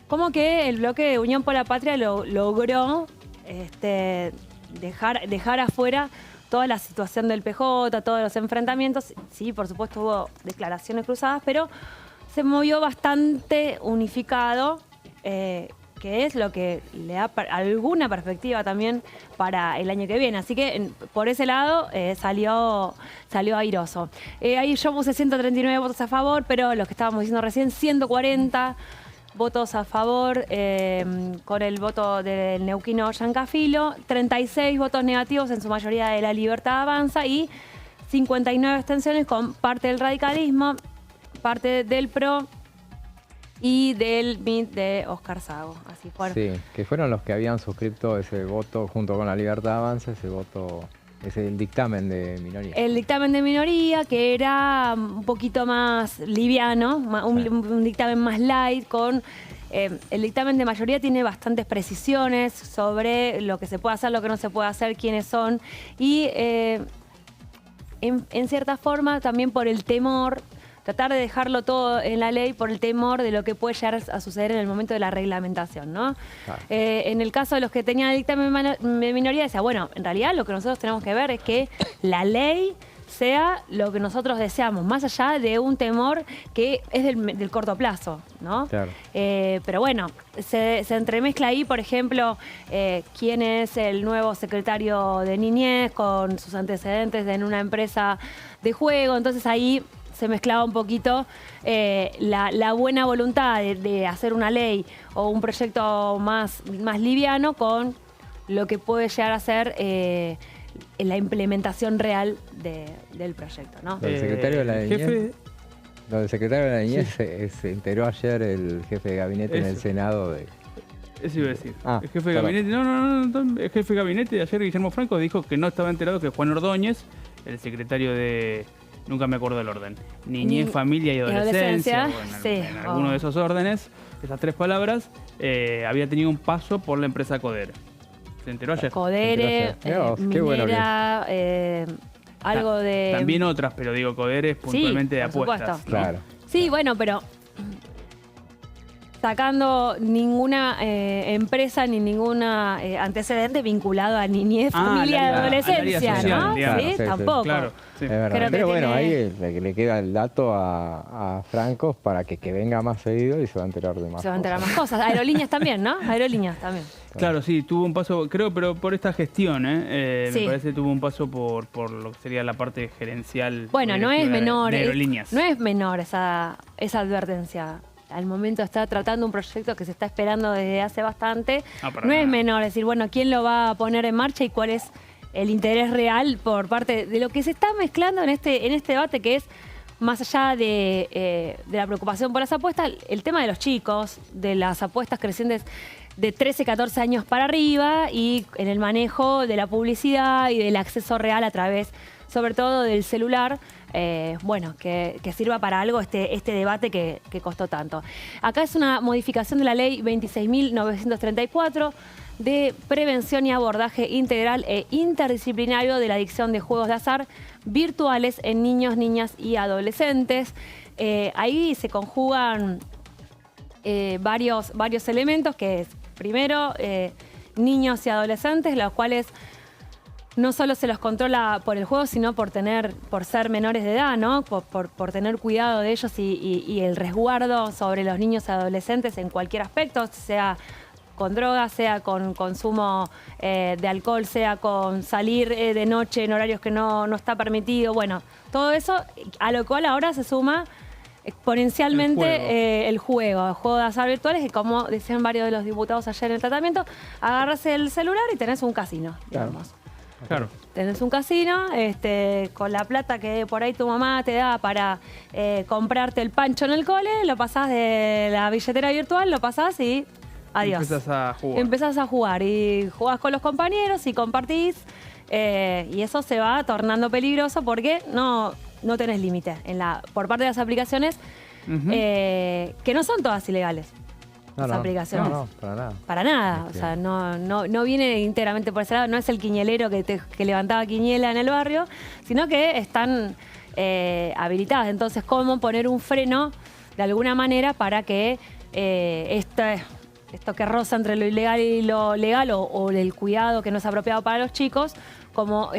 como que el bloque de Unión por la Patria logró dejar afuera toda la situación del PJ, todos los enfrentamientos. Sí, por supuesto hubo declaraciones cruzadas, pero se movió bastante unificado, que es lo que le da alguna perspectiva también para el año que viene. Así que por ese lado salió airoso. Ahí yo puse 139 votos a favor, pero lo que estábamos diciendo recién, 140 votos a favor con el voto del neuquino Giancafilo, 36 votos negativos, en su mayoría de La Libertad Avanza, y 59 abstenciones con parte del radicalismo, parte del PRO y del MIT de Oscar Sago. Así fueron. Sí, que fueron los que habían suscrito ese voto junto con La Libertad Avanza, el dictamen de minoría. El dictamen de minoría, que era un poquito más liviano, un dictamen más light, con el dictamen de mayoría tiene bastantes precisiones sobre lo que se puede hacer, lo que no se puede hacer, quiénes son, y en cierta forma también por el temor, tratar de dejarlo todo en la ley por el temor de lo que puede llegar a suceder en el momento de la reglamentación, ¿no? Claro. En el caso de los que tenían el dictamen de minoría, decía, bueno, en realidad lo que nosotros tenemos que ver es que la ley sea lo que nosotros deseamos, más allá de un temor que es del corto plazo, ¿no? Claro. Pero bueno, se entremezcla ahí, por ejemplo, quién es el nuevo secretario de Niñez con sus antecedentes en una empresa de juego, entonces ahí se mezclaba un poquito la buena voluntad de hacer una ley o un proyecto más liviano con lo que puede llegar a ser la implementación real del proyecto, ¿no? Lo del secretario de la Niñez, lo del secretario de la Niñez se enteró ayer el jefe de gabinete en el Senado de... Eso iba a decir. El jefe de gabinete, el jefe de gabinete de ayer, Guillermo Franco, dijo que no estaba enterado que Juan Ordóñez, el secretario de... Nunca me acuerdo del orden. Niñez, familia y adolescencia. En alguno de esos órdenes, esas 3 palabras, había tenido un paso por la empresa Codere. ¿Se enteró ayer? Codere, Minera, algo de... También otras, pero digo, Codere es puntualmente de apuestas, ¿no? Claro. Sí, bueno, pero sacando ninguna empresa ni ninguna antecedente vinculado a niñez, familia y adolescencia, social, ¿no? Digamos. Sí, tampoco. Claro, sí. Es verdad. Pero bueno, ahí le queda el dato a Franco para que venga más seguido y se va a enterar de más. Se va a enterar más cosas. Aerolíneas también, ¿no? Aerolíneas también. Claro, sí, tuvo un paso, creo, pero por esta gestión, me parece que tuvo un paso por lo que sería la parte gerencial. Bueno, no es menor. De Aerolíneas. No es menor esa advertencia. Al momento está tratando un proyecto que se está esperando desde hace bastante. No es menor decir, bueno, ¿quién lo va a poner en marcha y cuál es el interés real por parte de lo que se está mezclando en este debate, que es más allá de la preocupación por las apuestas, el tema de los chicos, de las apuestas crecientes de 13, 14 años para arriba y en el manejo de la publicidad y del acceso real a través, sobre todo, del celular. Que sirva para algo este debate que costó tanto. Acá es una modificación de la ley 26.934 de prevención y abordaje integral e interdisciplinario de la adicción de juegos de azar virtuales en niños, niñas y adolescentes. Ahí se conjugan varios elementos, que es, primero, niños y adolescentes, los cuales no solo se los controla por el juego, sino por ser menores de edad, ¿no? Por tener cuidado de ellos y el resguardo sobre los niños y adolescentes en cualquier aspecto, sea con drogas, sea con consumo de alcohol, sea con salir de noche en horarios que no está permitido. Bueno, todo eso, a lo cual ahora se suma exponencialmente el juego de azar virtuales, que como decían varios de los diputados ayer en el tratamiento, agarras el celular y tenés un casino. Claro. Tenés un casino con la plata que por ahí tu mamá te da para comprarte el pancho en el cole, lo pasás de la billetera virtual, lo pasás y adiós. Empezás a jugar y jugás con los compañeros y compartís y eso se va tornando peligroso porque no tenés límite por parte de las aplicaciones que no son todas ilegales. Las aplicaciones. No, para nada. Para nada. O sea, no viene íntegramente por ese lado. No es el quiñelero que levantaba quiñela en el barrio, sino que están habilitadas. Entonces, ¿cómo poner un freno de alguna manera para que esto que roza entre lo ilegal y lo legal o el cuidado que no es apropiado para los chicos, como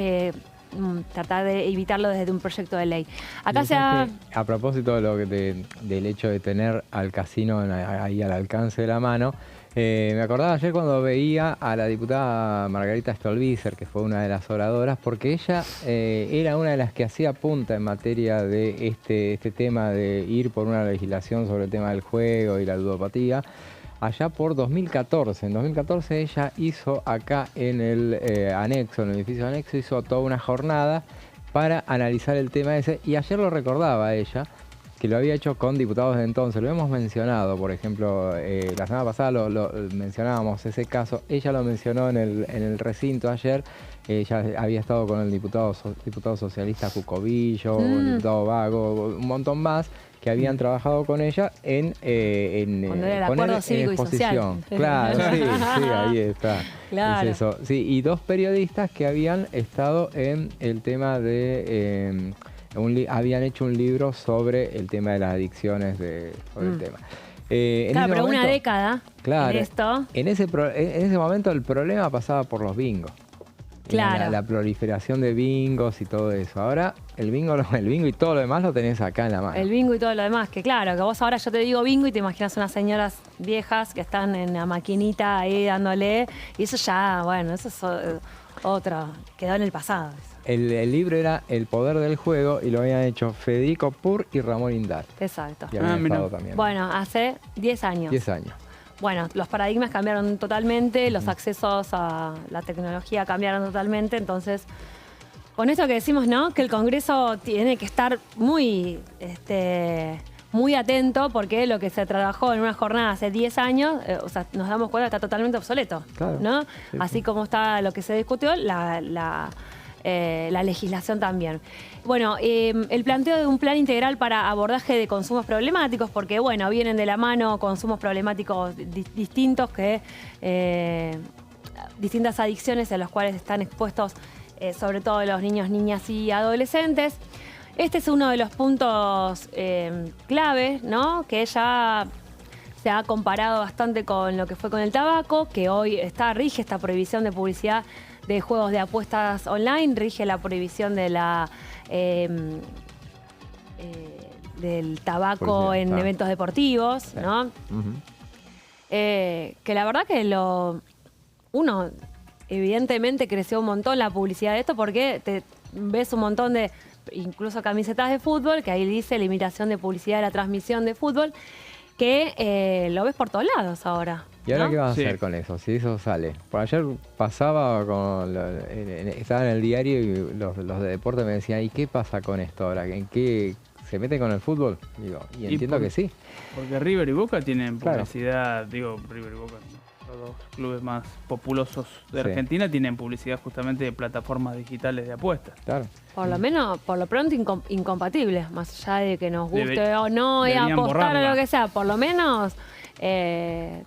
tratar de evitarlo desde un proyecto de ley? Acá a propósito de del hecho de tener al casino ahí al alcance de la mano, me acordaba ayer cuando veía a la diputada Margarita Stolbizer, que fue una de las oradoras, porque ella era una de las que hacía punta en materia de este tema de ir por una legislación sobre el tema del juego y la ludopatía. Allá por 2014. En 2014 ella hizo acá en el anexo, en el edificio anexo, hizo toda una jornada para analizar el tema ese. Y ayer lo recordaba ella, que lo había hecho con diputados de entonces. Lo hemos mencionado, por ejemplo, la semana pasada lo mencionábamos ese caso. Ella lo mencionó en el recinto ayer. Ella había estado con el diputado socialista Cucovillo, el diputado Vago, un montón más, que habían trabajado con ella en poner en exposición. Claro, sí, ahí está. Claro. Es eso. Sí, y 2 periodistas que habían estado en el tema de... habían hecho un libro sobre el tema de las adicciones, sobre el tema. Claro, pero una década en esto. En ese momento el problema pasaba por los bingos. Claro. La proliferación de bingos y todo eso. Ahora el bingo y todo lo demás lo tenés acá en la mano. El bingo y todo lo demás, que claro, que vos ahora yo te digo bingo y te imaginas unas señoras viejas que están en la maquinita ahí dándole, y eso ya, bueno, eso es otro, quedó en el pasado. El libro era El poder del juego y lo habían hecho Federico Pur y Ramón Indar. Exacto. Y habían estado también. Bueno, hace 10 años. 10 años. Bueno, los paradigmas cambiaron totalmente, los accesos a la tecnología cambiaron totalmente, entonces, con esto que decimos, ¿no? Que el Congreso tiene que estar muy atento, porque lo que se trabajó en una jornada hace 10 años, o sea, nos damos cuenta que está totalmente obsoleto, claro, ¿no? Sí, así como está lo que se discutió, la legislación también. Bueno, el planteo de un plan integral para abordaje de consumos problemáticos, porque bueno, vienen de la mano consumos problemáticos distintos, que distintas adicciones a las cuales están expuestos sobre todo los niños, niñas y adolescentes. Este es uno de los puntos clave, ¿no? Que ya se ha comparado bastante con lo que fue con el tabaco, que hoy rige esta prohibición de publicidad de juegos de apuestas online, rige la prohibición de del tabaco en eventos deportivos, ¿no? Que la verdad que uno evidentemente creció un montón la publicidad de esto, porque te ves un montón de, incluso camisetas de fútbol, que ahí dice limitación de publicidad de la transmisión de fútbol, que lo ves por todos lados ahora. ¿Y ahora ¿no? qué vas a hacer con eso? Si eso sale. Por ayer pasaba, estaba en el diario y los de deporte me decían, ¿y qué pasa con esto ahora? ¿En qué se mete con el fútbol? Digo, y entiendo que sí. Porque River y Boca tienen publicidad, River y Boca, los 2 clubes más populosos de Argentina, tienen publicidad justamente de plataformas digitales de apuestas. Claro. Por lo menos, por lo pronto, incompatibles, más allá de que nos guste o no apostar a lo que sea, por lo menos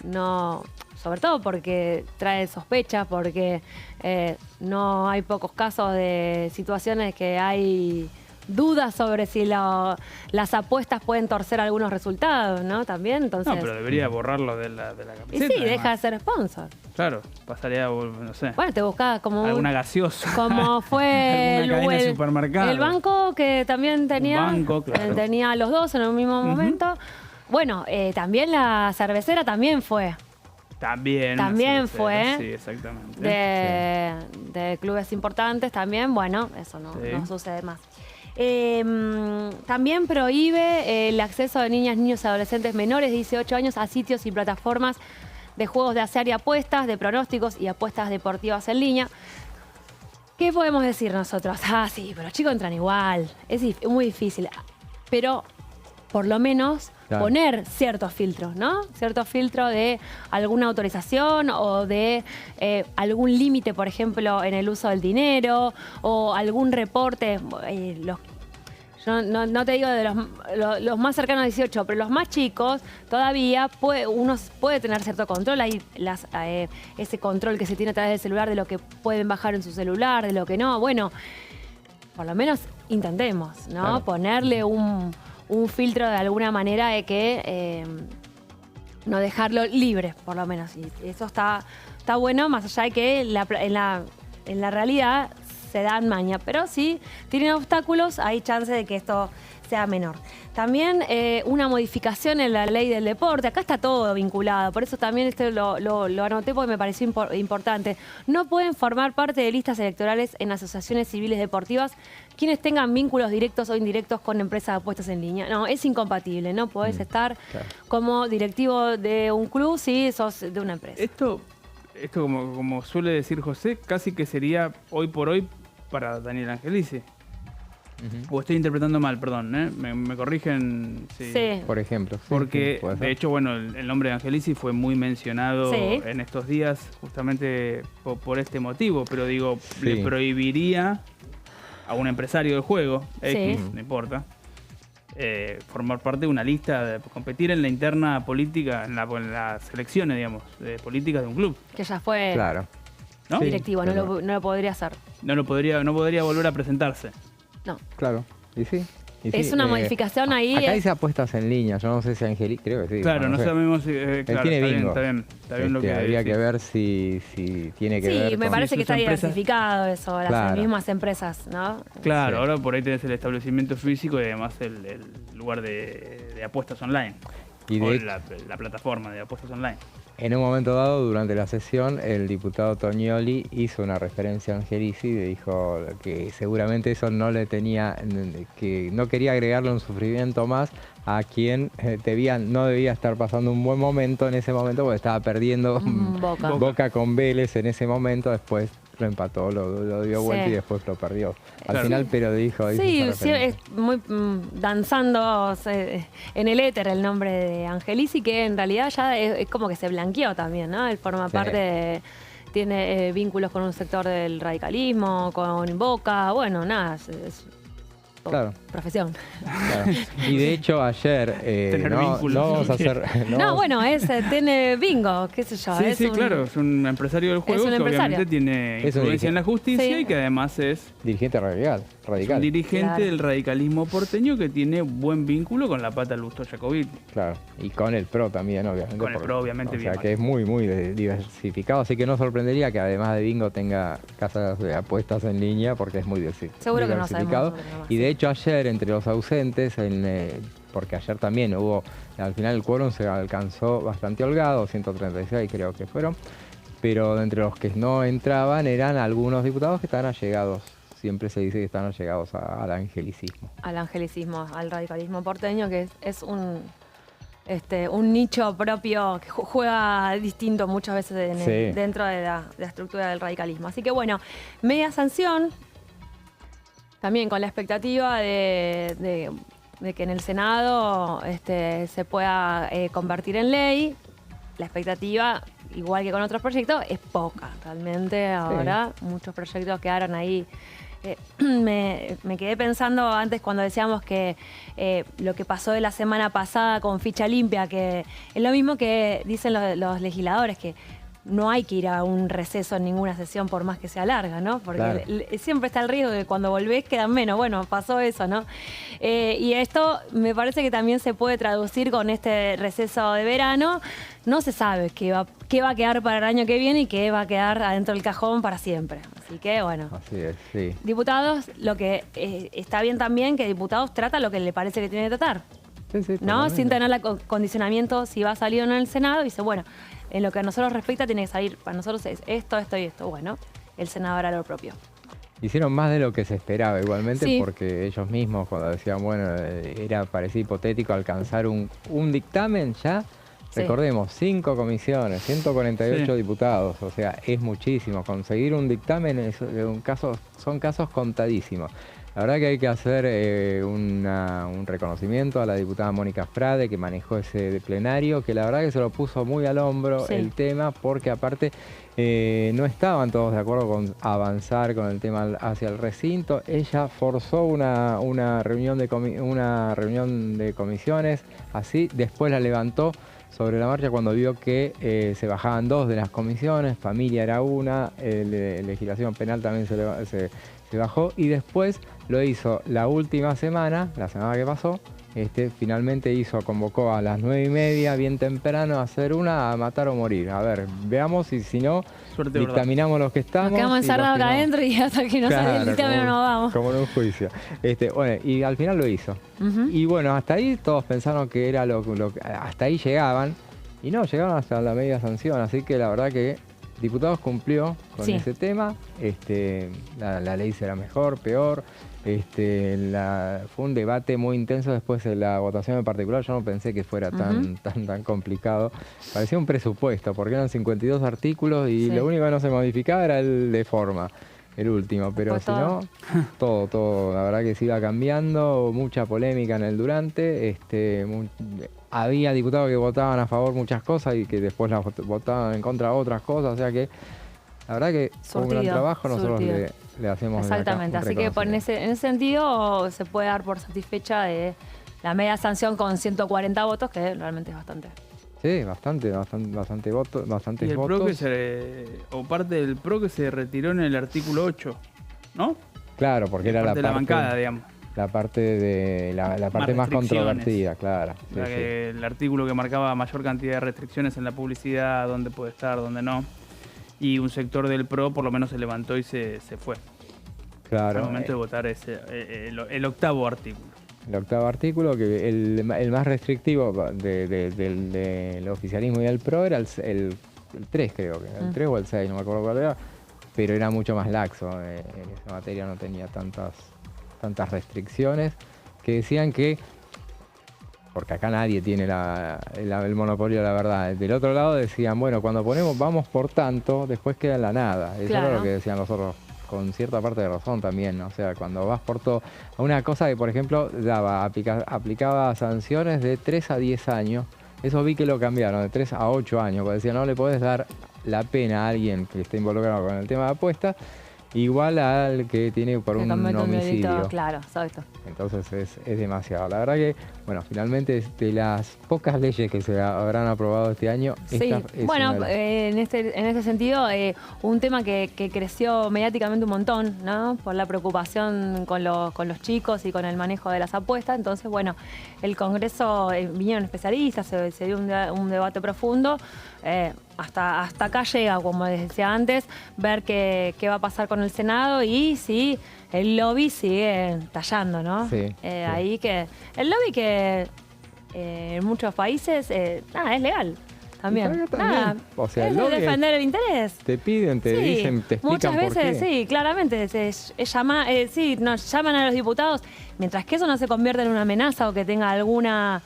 no, sobre todo porque trae sospechas, porque no hay pocos casos de situaciones que hay dudas sobre si las apuestas pueden torcer algunos resultados, ¿no? También, entonces... No, pero debería borrarlo de la camiseta. Y sí, además. deja de ser sponsor. Claro, pasaría, no sé. Bueno, te buscaba como alguna gaseosa. Como fue el banco, que también tenía, tenía los dos en el mismo momento. Bueno, también la cervecera también fue También fue. Sí, exactamente. De clubes importantes también. Bueno, eso no sucede más. También prohíbe el acceso de niñas, niños y adolescentes menores de 18 años a sitios y plataformas de juegos de azar y apuestas, de pronósticos y apuestas deportivas en línea. ¿Qué podemos decir nosotros? Sí, pero los chicos entran igual. Es muy difícil. Pero por lo menos poner ciertos filtros, ¿no? Ciertos filtros de alguna autorización o de algún límite, por ejemplo, en el uso del dinero o algún reporte. Yo no te digo de los más cercanos a 18, pero los más chicos todavía uno puede tener cierto control. Hay ese control que se tiene a través del celular de lo que pueden bajar en su celular, de lo que no. Bueno, por lo menos intentemos, ¿no? Claro. Ponerle un filtro de alguna manera de que no dejarlo libre, por lo menos. Y eso está bueno, más allá de que en la realidad se dan maña, pero si tienen obstáculos, hay chance de que esto sea menor. También una modificación en la ley del deporte. Acá está todo vinculado, por eso también esto lo anoté porque me pareció importante. No pueden formar parte de listas electorales en asociaciones civiles deportivas quienes tengan vínculos directos o indirectos con empresas de apuestas en línea. No, es incompatible, no podés estar como directivo de un club si sos de una empresa. Esto como suele decir José, casi que sería hoy por hoy para Daniel Angelici. O estoy interpretando mal, perdón, me corrigen. Sí. Por ejemplo. Porque, de hecho, bueno, el nombre de Angelici fue muy mencionado en estos días justamente por este motivo, pero digo, le prohibiría a un empresario del juego, X, no importa, formar parte de una lista, de competir en la interna política, en las elecciones, digamos, de políticas de un club. Que ya fue... Claro. ¿No? Directivo, no lo podría hacer. No podría volver a presentarse. No. Claro, y sí. Es una modificación ahí. Acá dice apuestas en línea, yo no sé si Angelici, creo que sí. Claro, no sabemos si... Él tiene bingo. Está bien lo que habría que ver si tiene que ver Sí, me parece que está diversificado eso, las mismas empresas, ¿no? Claro, ahora por ahí tenés el establecimiento físico y además el lugar de apuestas online. Y la plataforma de apuestas online. En un momento dado, durante la sesión, el diputado Tognoli hizo una referencia a Angelici y dijo que seguramente eso no le tenía, que no quería agregarle un sufrimiento más a quien no debía estar pasando un buen momento en ese momento porque estaba perdiendo Boca con Vélez en ese momento. Después lo empató, lo dio vuelta y después lo perdió. Al final, pero dijo... Sí, es muy danzando en el éter el nombre de Angelici, que en realidad ya es como que se blanqueó también, ¿no? Él forma parte, tiene vínculos con un sector del radicalismo, con Boca, bueno, nada, es profesión. Claro. Y de hecho ayer no vamos a hacer... tiene bingo, qué sé yo. Sí, claro, es un empresario del juego que obviamente tiene influencia en la justicia y que además es... dirigente radical. Es un dirigente del radicalismo porteño que tiene buen vínculo con la pata Lusto Jacobiti. Claro, y con el PRO también, obviamente. Con el PRO, obviamente. O sea, que es muy, muy diversificado, así que no sorprendería que además de bingo tenga casas de apuestas en línea, porque es muy diversificado. Seguro que no sabemos. Y de hecho ayer, entre los ausentes, porque ayer también al final el quórum se alcanzó bastante holgado, 136 creo que fueron, pero entre los que no entraban eran algunos diputados que estaban allegados. Siempre se dice que están allegados al angelicismo. Al angelicismo, al radicalismo porteño, que es un nicho propio que juega distinto muchas veces dentro de la estructura del radicalismo. Así que bueno, media sanción, también con la expectativa de que en el Senado se pueda convertir en ley. La expectativa, igual que con otros proyectos, es poca. Realmente ahora muchos proyectos quedaron ahí. Me quedé pensando antes cuando decíamos que lo que pasó de la semana pasada con ficha limpia, que es lo mismo que dicen los legisladores, que no hay que ir a un receso en ninguna sesión por más que sea larga, ¿no? Porque siempre está el riesgo de que cuando volvés quedan menos. Bueno, pasó eso, ¿no? Y esto me parece que también se puede traducir con este receso de verano. No se sabe qué va a quedar para el año que viene y qué va a quedar adentro del cajón para siempre. Así que, bueno. Así es, sí. Diputados, lo que está bien también que diputados trata lo que le parece que tiene que tratar. ¿No? Sin tener condicionamiento si va a salir o no en el Senado. Y dice, bueno, en lo que a nosotros respecta tiene que salir, para nosotros es esto, esto y esto. Bueno, el senador hará lo propio. Hicieron más de lo que se esperaba igualmente, Sí. porque ellos mismos cuando decían, bueno, parecía hipotético alcanzar un dictamen ya. Sí. Recordemos, 5 comisiones, 148 diputados, o sea, es muchísimo. Conseguir un dictamen son casos contadísimos. La verdad que hay que hacer un reconocimiento a la diputada Mónica Frade, que manejó ese plenario, que la verdad que se lo puso muy al hombro el tema, porque aparte no estaban todos de acuerdo con avanzar con el tema hacia el recinto. Ella forzó una reunión de comisiones, así, después la levantó sobre la marcha cuando vio que se bajaban 2 de las comisiones, familia era una, legislación penal también se bajó, y después lo hizo la última semana, la semana que pasó, finalmente convocó a las 9:30, bien temprano, a hacer a matar o morir. A ver, veamos, y si no, Suerte, dictaminamos los que estamos. Nos quedamos encerrados acá no. adentro y hasta que no sale el dictamen no vamos. Como en un juicio. Bueno, y al final lo hizo. Y bueno, hasta ahí todos pensaron que era hasta ahí llegaban, y no, llegaron hasta la media sanción, así que la verdad que Diputados cumplió con ese tema. La ley será mejor, peor. Fue un debate muy intenso después de la votación en particular. Yo no pensé que fuera tan complicado. Parecía un presupuesto, porque eran 52 artículos y lo único que no se modificaba era el de forma, el último. Pero si no, todo. La verdad que se iba cambiando, mucha polémica en el durante. Había diputados que votaban a favor muchas cosas y que después las votaban en contra de otras cosas. O sea que la verdad que fue un gran trabajo. Nosotros le hacemos exactamente, así que en ese sentido se puede dar por satisfecha de la media sanción con 140 votos, que realmente es bastante. Sí, bastante votos, bastantes y el votos. PRO o parte del PRO que se retiró en el artículo 8, ¿no? Claro, porque era parte de la bancada, digamos. La parte la parte más controvertida, claro. Sí, el artículo que marcaba mayor cantidad de restricciones en la publicidad, dónde puede estar, dónde no. Y un sector del PRO por lo menos se levantó y se fue. Claro. Al momento de votar el octavo artículo. El octavo artículo, que el más restrictivo del oficialismo y del PRO era el 3, creo que el 3 o el 6, no me acuerdo cuál era, pero era mucho más laxo. En esa materia no tenía tantas restricciones, que decían que, porque acá nadie tiene el monopolio de la verdad. Del otro lado decían, bueno, cuando vamos por tanto, después queda en la nada. Eso era lo que decían los otros, con cierta parte de razón también, ¿no? O sea, cuando vas por todo. Una cosa que, por ejemplo, aplicaba sanciones de 3 a 10 años. Eso vi que lo cambiaron, de 3 a 8 años, porque decían, no le podés dar la pena a alguien que esté involucrado con el tema de apuestas, igual al que tiene por un homicidio. Claro, exacto. Entonces es demasiado. La verdad que, bueno, finalmente de las pocas leyes que se habrán aprobado este año, esta es bueno, una en este sentido, un tema que creció mediáticamente un montón, ¿no? Por la preocupación con los chicos y con el manejo de las apuestas. Entonces, bueno, el Congreso, vinieron especialistas, se dio un debate profundo. Hasta acá llega, como les decía antes, ver qué va a pasar con el Senado y si el lobby sigue tallando, ¿no? Sí. Ahí que el lobby que en muchos países es legal también. Nada, o sea, es el lobby defender el interés. Te piden, te dicen, te explican muchas veces, por qué. sí, claramente nos llaman a los diputados, mientras que eso no se convierta en una amenaza o que tenga alguna...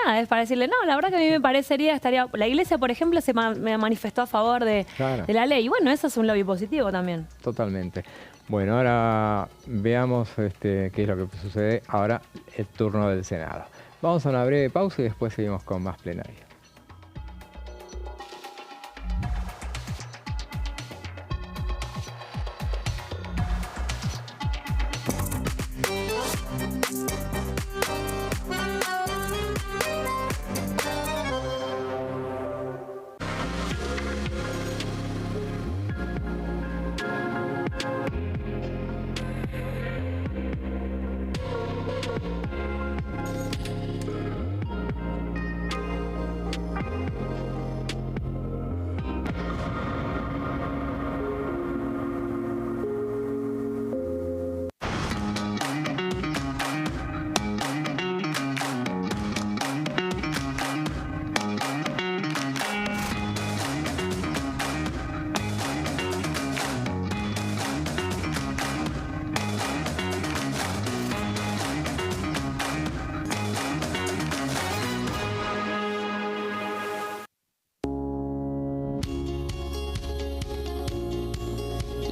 Nada, es para decirle, no, la verdad que a mí me parecería, la Iglesia, por ejemplo, me manifestó a favor de la ley. Y bueno, eso es un lobby positivo también. Totalmente. Bueno, ahora veamos qué es lo que sucede ahora, el turno del Senado. Vamos a una breve pausa y después seguimos con más plenario.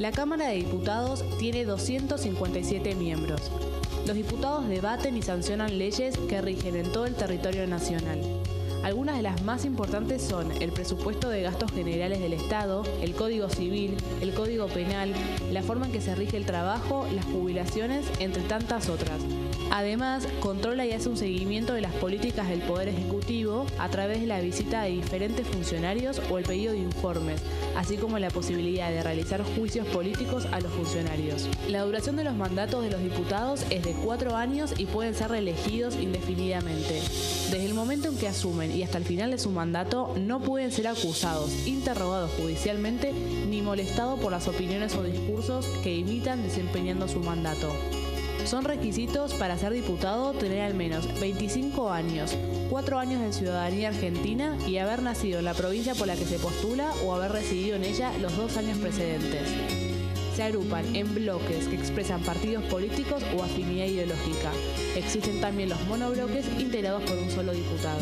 La Cámara de Diputados tiene 257 miembros. Los diputados debaten y sancionan leyes que rigen en todo el territorio nacional. Algunas de las más importantes son el presupuesto de gastos generales del Estado, el Código Civil, el Código Penal, la forma en que se rige el trabajo, las jubilaciones, entre tantas otras. Además, controla y hace un seguimiento de las políticas del Poder Ejecutivo a través de la visita de diferentes funcionarios o el pedido de informes, así como la posibilidad de realizar juicios políticos a los funcionarios. La duración de los mandatos de los diputados es de 4 años y pueden ser reelegidos indefinidamente. Desde el momento en que asumen y hasta el final de su mandato, no pueden ser acusados, interrogados judicialmente, ni molestados por las opiniones o discursos que imitan desempeñando su mandato. Son requisitos para ser diputado tener al menos 25 años, 4 años de ciudadanía argentina y haber nacido en la provincia por la que se postula o haber residido en ella los 2 años precedentes. Se agrupan en bloques que expresan partidos políticos o afinidad ideológica. Existen también los monobloques integrados por un solo diputado.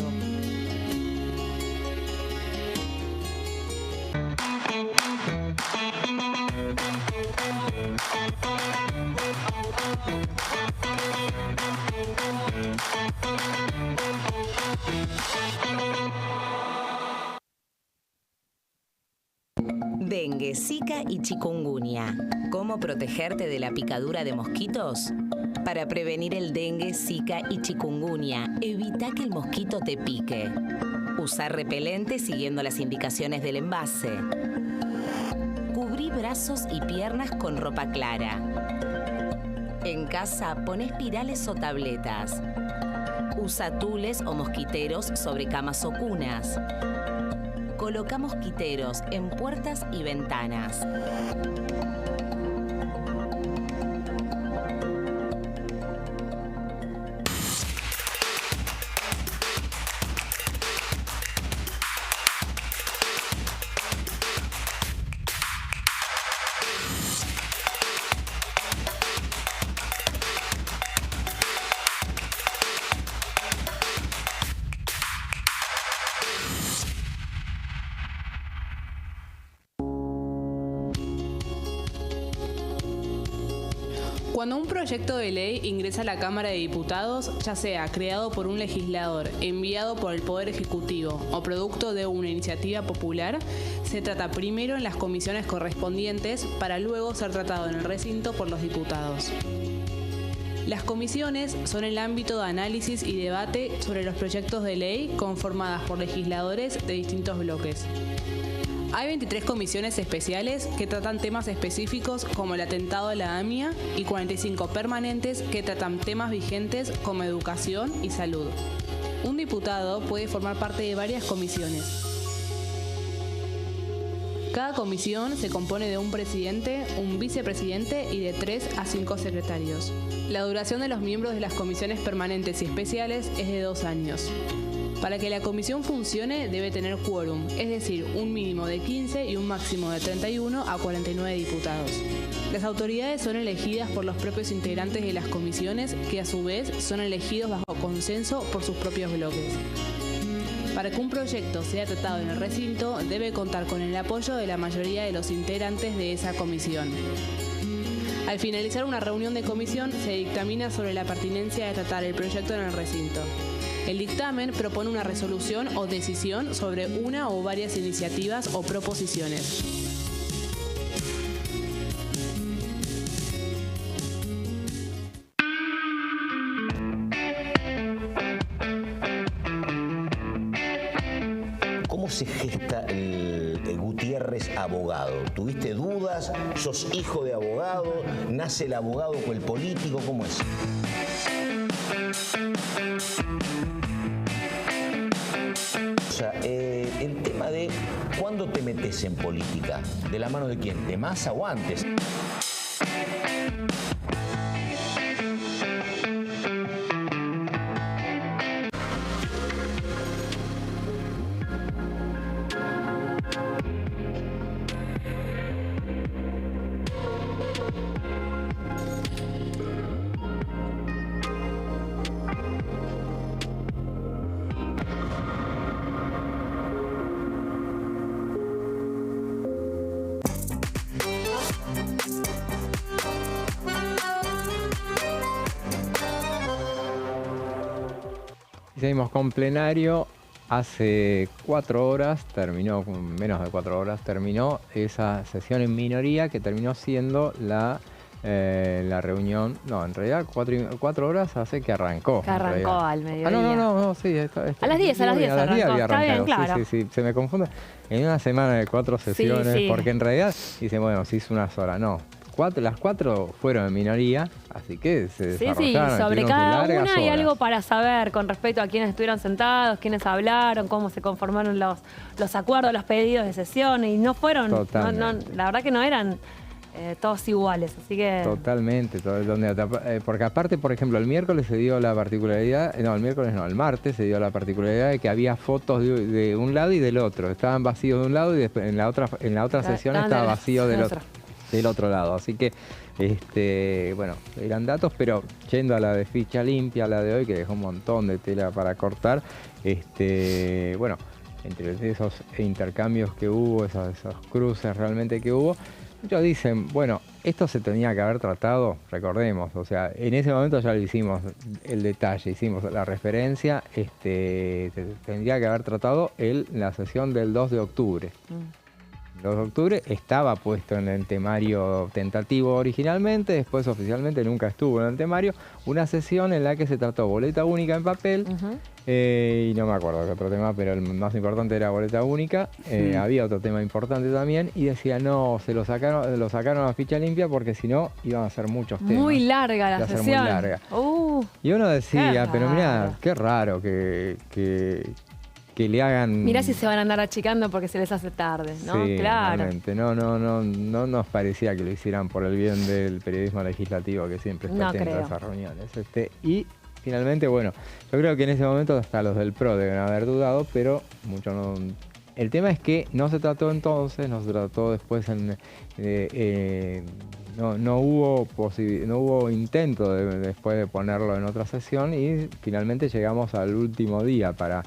Dengue, Zika y chikungunya. ¿Cómo protegerte de la picadura de mosquitos? Para prevenir el dengue, Zika y chikungunya, evita que el mosquito te pique. Usar repelente siguiendo las indicaciones del envase. Cubrí brazos y piernas con ropa clara. En casa, pon espirales o tabletas. Usa tules o mosquiteros sobre camas o cunas. Coloca mosquiteros en puertas y ventanas. Cuando un proyecto de ley ingresa a la Cámara de Diputados, ya sea creado por un legislador, enviado por el Poder Ejecutivo o producto de una iniciativa popular, se trata primero en las comisiones correspondientes para luego ser tratado en el recinto por los diputados. Las comisiones son el ámbito de análisis y debate sobre los proyectos de ley conformadas por legisladores de distintos bloques. Hay 23 comisiones especiales que tratan temas específicos como el atentado a la AMIA y 45 permanentes que tratan temas vigentes como educación y salud. Un diputado puede formar parte de varias comisiones. Cada comisión se compone de un presidente, un vicepresidente y de 3 a 5 secretarios. La duración de los miembros de las comisiones permanentes y especiales es de 2 años. Para que la comisión funcione debe tener quórum, es decir, un mínimo de 15 y un máximo de 31 a 49 diputados. Las autoridades son elegidas por los propios integrantes de las comisiones, que a su vez son elegidos bajo consenso por sus propios bloques. Para que un proyecto sea tratado en el recinto, debe contar con el apoyo de la mayoría de los integrantes de esa comisión. Al finalizar una reunión de comisión, se dictamina sobre la pertinencia de tratar el proyecto en el recinto. El dictamen propone una resolución o decisión sobre una o varias iniciativas o proposiciones. ¿Cómo se gesta el Gutiérrez abogado? ¿Tuviste dudas? ¿Sos hijo de abogado? ¿Nace el abogado con el político? ¿Cómo es? O sea, el tema de ¿cuándo te metes en política? ¿De la mano de quién? ¿De Massa o antes? seguimos con plenario. Hace 4 horas terminó, menos de 4 horas, terminó esa sesión en minoría que terminó siendo la reunión, no, en realidad 4 horas hace que arrancó. Que arrancó al mediodía. No, sí. A las 10 había arrancado. Está bien, claro. Sí, se me confunde. En una semana de 4 sesiones, Sí. porque en realidad dicen, bueno, se hizo una sola, no. Las 4 fueron en minoría, así que se desarrollaron. Sí, sobre cada una hay horas. algo para saber con respecto a quiénes estuvieron sentados, quiénes hablaron, cómo se conformaron los acuerdos, los pedidos de sesión, y no fueron, la verdad que no eran todos iguales, así que... Totalmente, porque aparte, por ejemplo, el miércoles se dio la particularidad, el martes se dio la particularidad de que había fotos de un lado y del otro, estaban vacíos de un lado y después en la otra sesión estaba vacío del otro lado, así que bueno, eran datos, pero yendo a la de ficha limpia, la de hoy, que dejó un montón de tela para cortar, bueno, entre esos intercambios que hubo, esos cruces realmente que hubo, muchos dicen, bueno, esto se tenía que haber tratado, recordemos, o sea, en ese momento ya lo hicimos el detalle, hicimos la referencia, tendría que haber tratado la sesión del 2 de octubre. 2 de octubre estaba puesto en el temario tentativo originalmente, después oficialmente nunca estuvo en el temario, una sesión en la que se trató boleta única en papel, y no me acuerdo qué otro tema, pero el más importante era boleta única, había otro tema importante también, y decía, no, se lo sacaron a ficha limpia porque si no iban a ser muchos temas. Muy larga la sesión. Muy larga. Y uno decía, pero mirá, qué raro que le hagan... Mirá si se van a andar achicando porque se les hace tarde, ¿no? Sí, claro. Realmente. No nos parecía que lo hicieran por el bien del periodismo legislativo, que siempre está atento a esas reuniones. Y finalmente, bueno, yo creo que en ese momento hasta los del PRO deben haber dudado, pero mucho no... El tema es que no se trató entonces, no se trató después no hubo intento después de ponerlo en otra sesión, y finalmente llegamos al último día para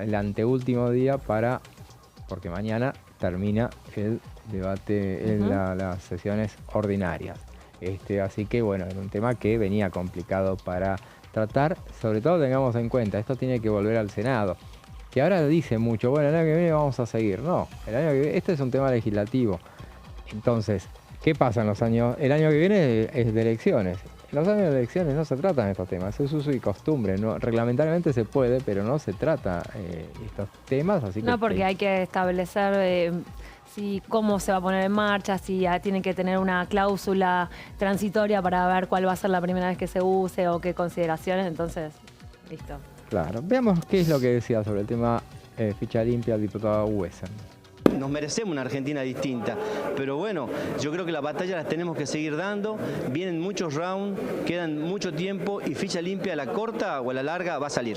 el anteúltimo día porque mañana termina el debate en las sesiones ordinarias. Así que bueno, era un tema que venía complicado para tratar, sobre todo tengamos en cuenta, esto tiene que volver al Senado, que ahora dice mucho, bueno, el año que viene vamos a seguir. No, este es un tema legislativo. Entonces, ¿qué pasa en los años? El año que viene es de elecciones. En los años de elecciones no se tratan estos temas, es uso y costumbre. No, reglamentariamente se puede, pero no se trata estos temas. Así que porque hay que establecer cómo se va a poner en marcha, si tiene que tener una cláusula transitoria para ver cuál va a ser la primera vez que se use o qué consideraciones. Entonces, listo. Claro. Veamos qué es lo que decía sobre el tema ficha limpia el diputado Wesen. Nos merecemos una Argentina distinta, pero bueno, yo creo que la batalla las tenemos que seguir dando, vienen muchos rounds, quedan mucho tiempo y ficha limpia a la corta o a la larga va a salir.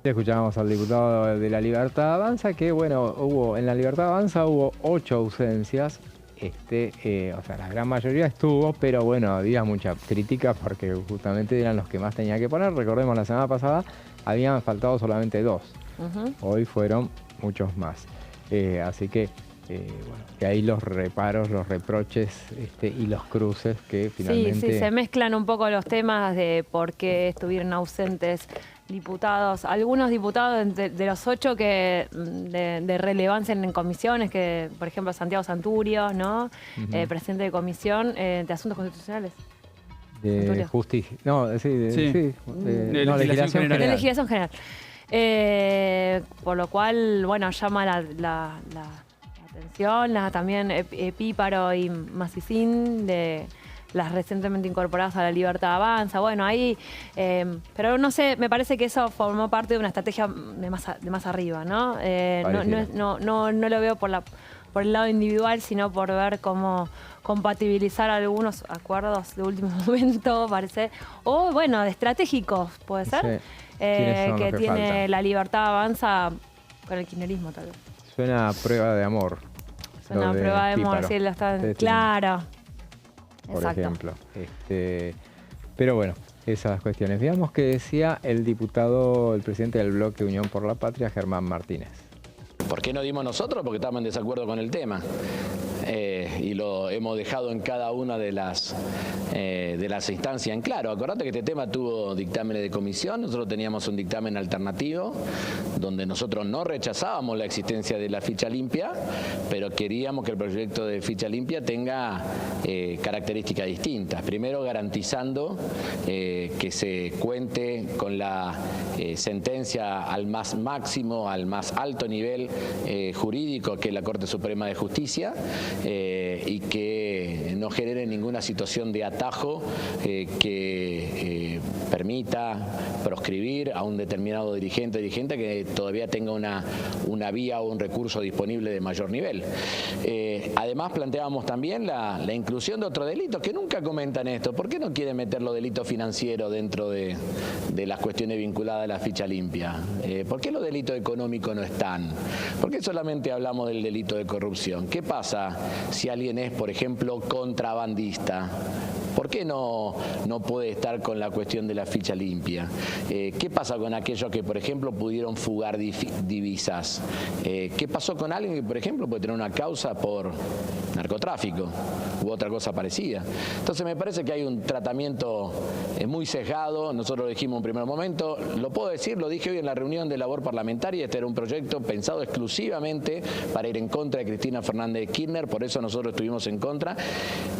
Escuchábamos al diputado de La Libertad Avanza, que bueno, en La Libertad Avanza hubo 8 ausencias, o sea, la gran mayoría estuvo, pero bueno, había mucha crítica porque justamente eran los que más tenía que poner. Recordemos, la semana pasada habían faltado solamente 2, hoy fueron muchos más. Así que, que ahí los reparos, los reproches y los cruces que finalmente... Sí, se mezclan un poco los temas de por qué estuvieron ausentes diputados, algunos diputados de los 8 que de relevancia en comisiones, que por ejemplo Santiago Santurio, ¿no? Presidente de comisión de Asuntos Constitucionales. De justicia. No, de legislación general. De legislación general. Por lo cual, bueno, llama la atención, también Píparo y Macicín, de las recientemente incorporadas a La Libertad Avanza. Bueno, ahí, pero no sé, me parece que eso formó parte de una estrategia de más arriba, ¿no? No lo veo por el lado individual, sino por ver cómo compatibilizar algunos acuerdos de último momento, parece, o bueno, de estratégicos, puede ser. Sí. Que tiene faltan? La Libertad Avanza con el kirchnerismo, tal vez. Suena a prueba de amor. Suena a prueba de amor, sí, lo está... Claro. Por Exacto. ejemplo. Pero bueno, esas cuestiones. Veamos qué decía el presidente del bloque Unión por la Patria, Germán Martínez. ¿Por qué no dimos nosotros? Porque estábamos en desacuerdo con el tema. y lo hemos dejado en cada una de las instancias en claro. Acordate que este tema tuvo dictámenes de comisión, nosotros teníamos un dictamen alternativo donde nosotros no rechazábamos la existencia de la ficha limpia, pero queríamos que el proyecto de ficha limpia tenga características distintas. Primero, garantizando que se cuente con la sentencia al más máximo, al más alto nivel jurídico, que es la Corte Suprema de Justicia, y que no genere ninguna situación de atajo que permita proscribir a un determinado dirigente que todavía tenga una vía o un recurso disponible de mayor nivel. Además, planteábamos también la inclusión de otros delitos que nunca comentan esto. ¿Por qué no quieren meter los delitos financieros dentro de las cuestiones vinculadas a la ficha limpia? ¿Por qué los delitos económicos no están? ¿Por qué solamente hablamos del delito de corrupción? ¿Qué pasa si alguien es, por ejemplo, contrabandista? ¿Por qué no puede estar con la cuestión de la ficha limpia? ¿Qué pasa con aquellos que, por ejemplo, pudieron fugar divisas? ¿Qué pasó con alguien que, por ejemplo, puede tener una causa por narcotráfico u otra cosa parecida? Entonces me parece que hay un tratamiento muy sesgado. Nosotros lo dijimos en un primer momento, lo puedo decir, lo dije hoy en la reunión de labor parlamentaria. Este era un proyecto pensado exclusivamente para ir en contra de Cristina Fernández de Kirchner, por eso nosotros estuvimos en contra.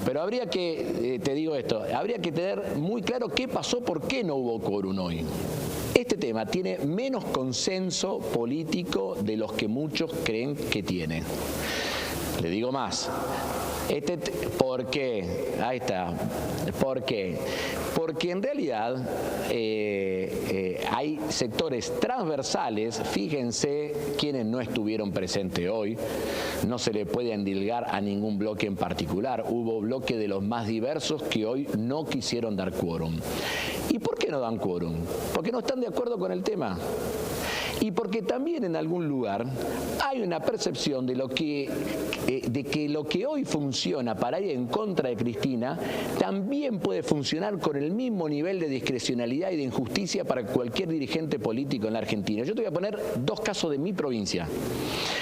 Pero habría que, te digo esto, habría que tener muy claro qué pasó, por qué no hubo quórum hoy. Este tema tiene menos consenso político de los que muchos creen que tiene. Le digo más. ¿Por qué? Ahí está. ¿Por qué? Porque en realidad hay sectores transversales, fíjense quienes no estuvieron presentes hoy, no se le puede endilgar a ningún bloque en particular, hubo bloques de los más diversos que hoy no quisieron dar quórum. ¿Y por qué no dan quórum? Porque no están de acuerdo con el tema. Y porque también en algún lugar hay una percepción de que lo que hoy funciona para ir en contra de Cristina también puede funcionar con el mismo nivel de discrecionalidad y de injusticia para cualquier dirigente político en la Argentina. Yo te voy a poner dos casos de mi provincia.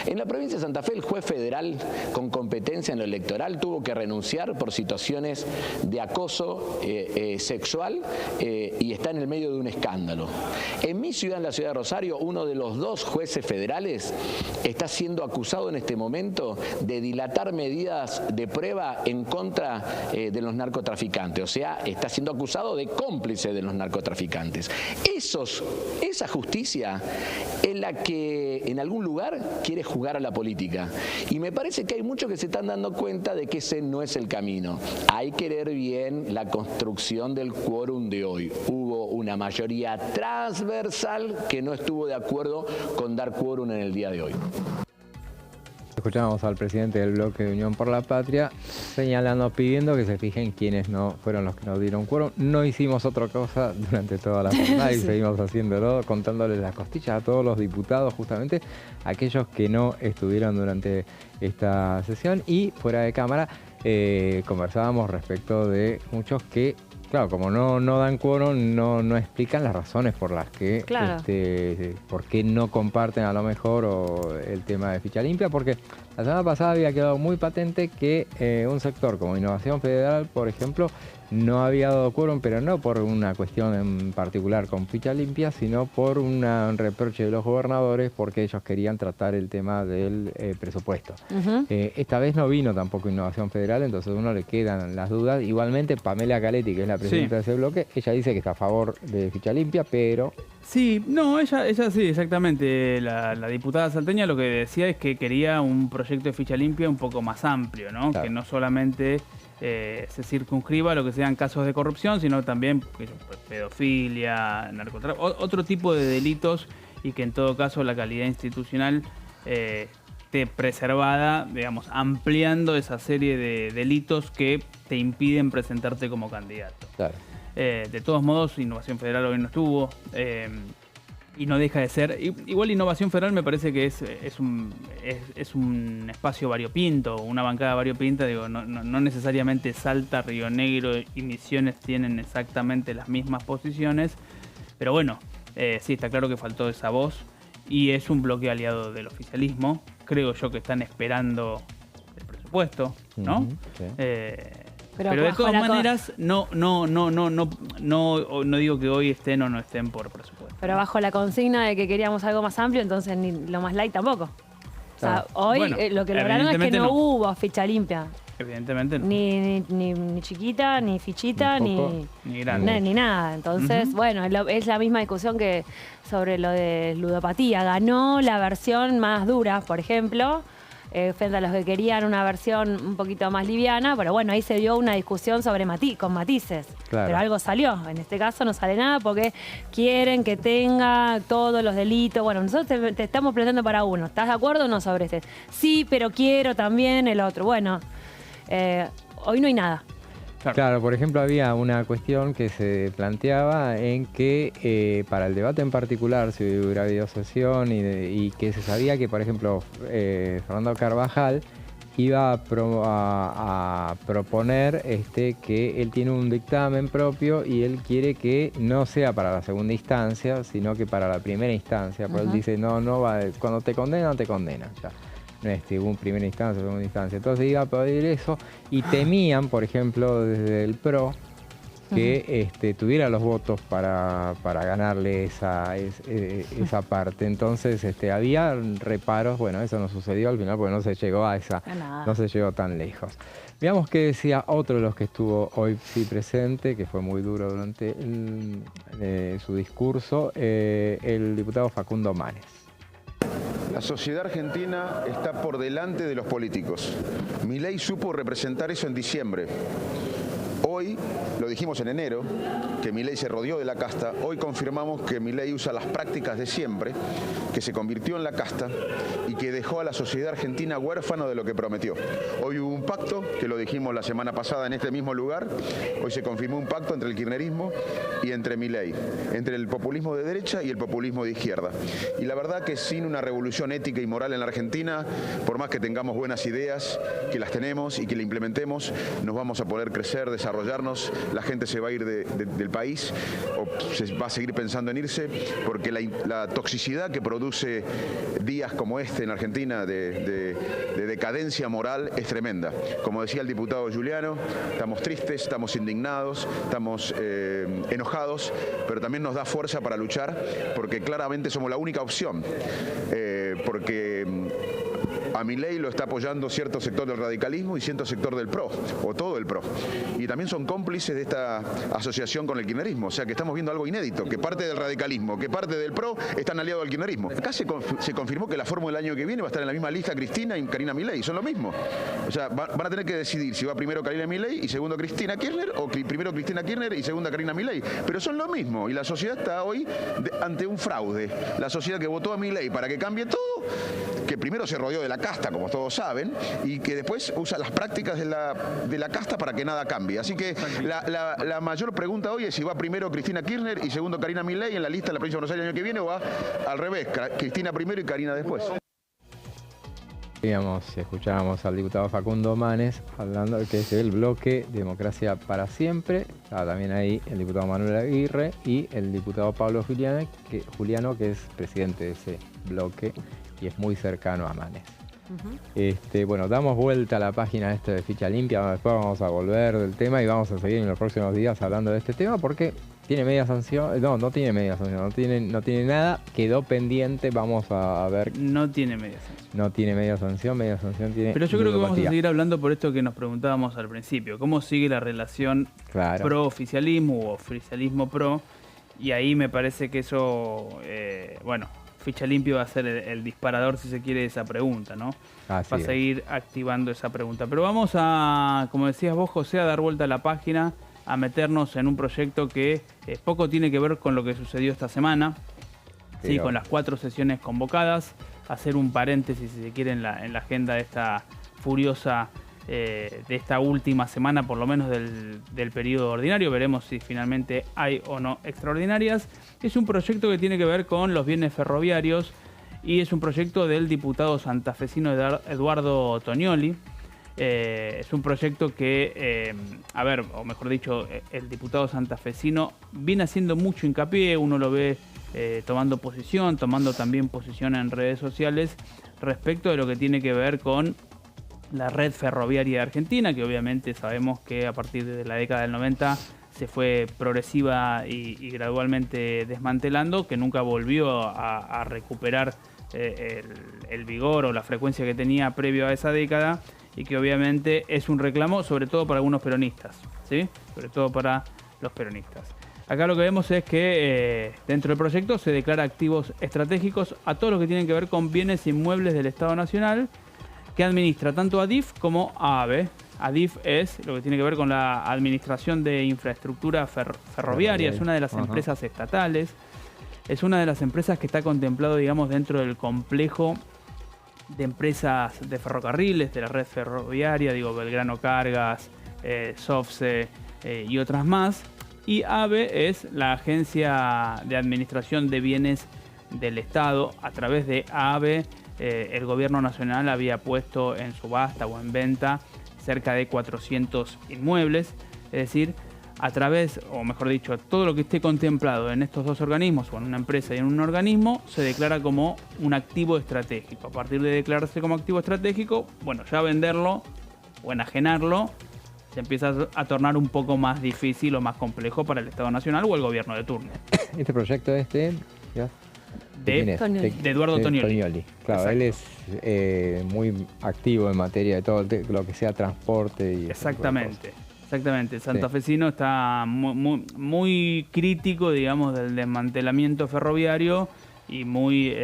En la provincia de Santa Fe, el juez federal con competencia en lo electoral tuvo que renunciar por situaciones de acoso sexual y está en el medio de un escándalo. En mi ciudad, en la ciudad de Rosario, uno de los dos jueces federales está siendo acusado en este momento de dilatar medidas de prueba en contra de los narcotraficantes. O sea, está siendo acusado de cómplice de los narcotraficantes. Esa justicia es la que en algún lugar quiere jugar a la política. Y me parece que hay muchos que se están dando cuenta de que ese no es el camino. Hay que leer bien la construcción del quórum de hoy. Hubo una mayoría transversal que no estuvo de acuerdo con dar quórum en el día de hoy. Escuchamos al presidente del bloque de Unión por la Patria pidiendo que se fijen quiénes no fueron los que nos dieron quórum. No hicimos otra cosa durante toda la jornada y seguimos haciéndolo, contándoles las costillas a todos los diputados, justamente aquellos que no estuvieron durante esta sesión. Y fuera de cámara conversábamos respecto de muchos que, claro, como no dan quórum, no explican las razones por las que, claro, por qué no comparten a lo mejor el tema de ficha limpia, porque la semana pasada había quedado muy patente que un sector como Innovación Federal, por ejemplo, no había dado quórum, pero no por una cuestión en particular con ficha limpia, sino por un reproche de los gobernadores porque ellos querían tratar el tema del presupuesto. Esta vez no vino tampoco Innovación Federal, entonces a uno le quedan las dudas. Igualmente Pamela Caletti, que es la presidenta de ese bloque, ella dice que está a favor de ficha limpia, pero... Sí, no, ella sí, exactamente. La diputada salteña lo que decía es que quería un proyecto de ficha limpia un poco más amplio, ¿no? Claro. Que no solamente se circunscriba a lo que sean casos de corrupción, sino también pedofilia, narcotráfico, otro tipo de delitos, y que en todo caso la calidad institucional esté preservada, digamos, ampliando esa serie de delitos que te impiden presentarte como candidato. Claro. De todos modos, Innovación Federal hoy no estuvo y no deja de ser. Igual Innovación Federal me parece que es un espacio variopinto, una bancada variopinta. Digo, no necesariamente Salta, Río Negro y Misiones tienen exactamente las mismas posiciones, pero bueno, sí, está claro que faltó esa voz y es un bloque aliado del oficialismo. Creo yo que están esperando el presupuesto presupuesto, ¿no? Sí. Pero de todas maneras, no digo que hoy estén o no estén por presupuesto. Pero bajo la consigna de que queríamos algo más amplio, entonces ni lo más light tampoco. O sea, hoy lo que lograron es que no hubo ficha limpia. Evidentemente no. Ni chiquita, ni fichita, ni grande. Ni nada. Entonces, bueno, es la misma discusión que sobre lo de ludopatía. Ganó la versión más dura, por ejemplo, frente a los que querían una versión un poquito más liviana, pero bueno, ahí se dio una discusión sobre con matices. Claro. Pero algo salió. En este caso no sale nada porque quieren que tenga todos los delitos. Bueno, nosotros te estamos planteando para uno. ¿Estás de acuerdo o no sobre este? Sí, pero quiero también el otro. Bueno, hoy no hay nada. Claro, por ejemplo, había una cuestión que se planteaba en que para el debate en particular, si hubiera habido sesión y que se sabía que, por ejemplo, Fernando Carvajal iba a proponer que él tiene un dictamen propio y él quiere que no sea para la segunda instancia, sino que para la primera instancia. Pero él dice, no va, cuando te condenan, te condenan. Ya. No es un primera instancia, segunda instancia. Entonces iba a pedir eso y temían, por ejemplo, desde el PRO, que tuviera los votos para ganarle esa parte. Entonces había reparos, bueno, eso no sucedió al final porque no se llegó no se llegó tan lejos. Veamos qué decía otro de los que estuvo hoy sí presente, que fue muy duro durante su discurso, el diputado Facundo Manes. La sociedad argentina está por delante de los políticos. Milei supo representar eso en diciembre. Hoy, lo dijimos en enero, que Milei se rodeó de la casta. Hoy confirmamos que Milei usa las prácticas de siempre, que se convirtió en la casta y que dejó a la sociedad argentina huérfano de lo que prometió. Hoy hubo un pacto, que lo dijimos la semana pasada en este mismo lugar. Hoy se confirmó un pacto entre el kirchnerismo y entre Milei, entre el populismo de derecha y el populismo de izquierda. Y la verdad que sin una revolución ética y moral en la Argentina, por más que tengamos buenas ideas, que las tenemos y que la implementemos, nos vamos a poder crecer, desarrollarnos, la gente se va a ir del país o se va a seguir pensando en irse porque la toxicidad que produce días como este en Argentina de decadencia moral es tremenda. Como decía el diputado Giuliano, estamos tristes, estamos indignados, estamos enojados, pero también nos da fuerza para luchar porque claramente somos la única opción, porque a Milei lo está apoyando cierto sector del radicalismo y cierto sector del PRO, o todo el PRO. Y también son cómplices de esta asociación con el kirchnerismo. O sea que estamos viendo algo inédito, que parte del radicalismo, que parte del PRO están aliados al kirchnerismo. Acá se confirmó que la fórmula del año que viene va a estar en la misma lista Cristina y Karina Milei, son lo mismo. O sea, van a tener que decidir si va primero Karina Milei y segundo Cristina Kirchner, o primero Cristina Kirchner y segunda Karina Milei. Pero son lo mismo, y la sociedad está hoy ante un fraude. La sociedad que votó a Milei para que cambie todo, que primero se rodeó de la casta, como todos saben, y que después usa las prácticas de la casta para que nada cambie. Así que la mayor pregunta hoy es si va primero Cristina Kirchner y segundo Karina Milei en la lista de la provincia de Buenos Aires el año que viene, o va al revés, Cristina primero y Karina después. Escuchábamos al diputado Facundo Manes hablando de que es el bloque Democracia para Siempre. Estaba también ahí el diputado Manuel Aguirre y el diputado Pablo Juliano, que es presidente de ese bloque y es muy cercano a Manes. Bueno, damos vuelta a la página de Ficha Limpia, después vamos a volver del tema y vamos a seguir en los próximos días hablando de este tema porque tiene media sanción, no tiene media sanción, no tiene nada, quedó pendiente, vamos a ver. No tiene media sanción. No tiene media sanción tiene. Pero yo creo que vamos a seguir hablando por esto que nos preguntábamos al principio, cómo sigue la relación pro-oficialismo o oficialismo pro, y ahí me parece que eso, Ficha Limpia va a ser el disparador, si se quiere, de esa pregunta, ¿no? Va a seguir activando esa pregunta. Pero vamos a, como decías vos, José, a dar vuelta a la página, a meternos en un proyecto que poco tiene que ver con lo que sucedió esta semana, ¿sí? Con las 4 sesiones convocadas, hacer un paréntesis, si se quiere, en la agenda de esta furiosa, de esta última semana, por lo menos del periodo ordinario. Veremos si finalmente hay o no extraordinarias. Es un proyecto que tiene que ver con los bienes ferroviarios y es un proyecto del diputado santafesino Eduardo Tonioli. Es un proyecto que, o mejor dicho, el diputado santafesino viene haciendo mucho hincapié, uno lo ve tomando también posición en redes sociales respecto de lo que tiene que ver con la red ferroviaria de Argentina, que obviamente sabemos que a partir de la década del 90 se fue progresiva y gradualmente desmantelando, que nunca volvió a recuperar el vigor o la frecuencia que tenía previo a esa década, y que obviamente es un reclamo sobre todo para algunos peronistas, ¿sí? Sobre todo para los peronistas. Acá lo que vemos es que dentro del proyecto se declara activos estratégicos a todos los que tienen que ver con bienes inmuebles del Estado Nacional, que administra tanto ADIF como AAVE. ADIF es lo que tiene que ver con la administración de infraestructura ferroviaria, es una de las empresas estatales, es una de las empresas que está contemplado, digamos, dentro del complejo de empresas de ferrocarriles, de la red ferroviaria, digo, Belgrano Cargas, SOFCE y otras más. Y AVE es la Agencia de Administración de Bienes del Estado. A través de AVE, el gobierno nacional había puesto en subasta o en venta cerca de 400 inmuebles. Es decir, a través, o mejor dicho, todo lo que esté contemplado en estos dos organismos, o en una empresa y en un organismo, se declara como un activo estratégico. A partir de declararse como activo estratégico, bueno, ya venderlo o enajenarlo se empieza a tornar un poco más difícil o más complejo para el Estado Nacional o el gobierno de turno. Este proyecto es de Eduardo Tonioli. Claro, él es muy activo en materia de todo lo que sea transporte. Y exactamente. El santafesino está muy crítico, digamos, del desmantelamiento ferroviario y muy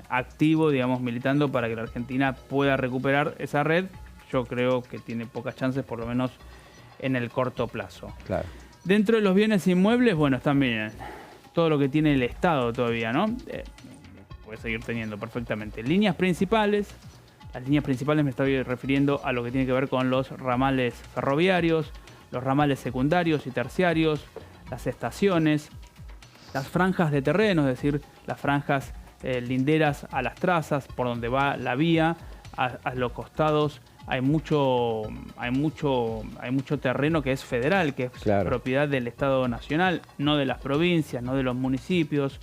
activo, digamos, militando para que la Argentina pueda recuperar esa red. Yo creo que tiene pocas chances, por lo menos en el corto plazo. Claro. Dentro de los bienes inmuebles, bueno, están bien todo lo que tiene el Estado todavía, ¿no? Puede seguir teniendo perfectamente. Líneas principales. Las líneas principales me estoy refiriendo a lo que tiene que ver con los ramales ferroviarios, los ramales secundarios y terciarios, las estaciones, las franjas de terreno, es decir, las franjas linderas a las trazas por donde va la vía, a los costados. Hay mucho terreno que es federal, que es propiedad del Estado Nacional, no de las provincias, no de los municipios.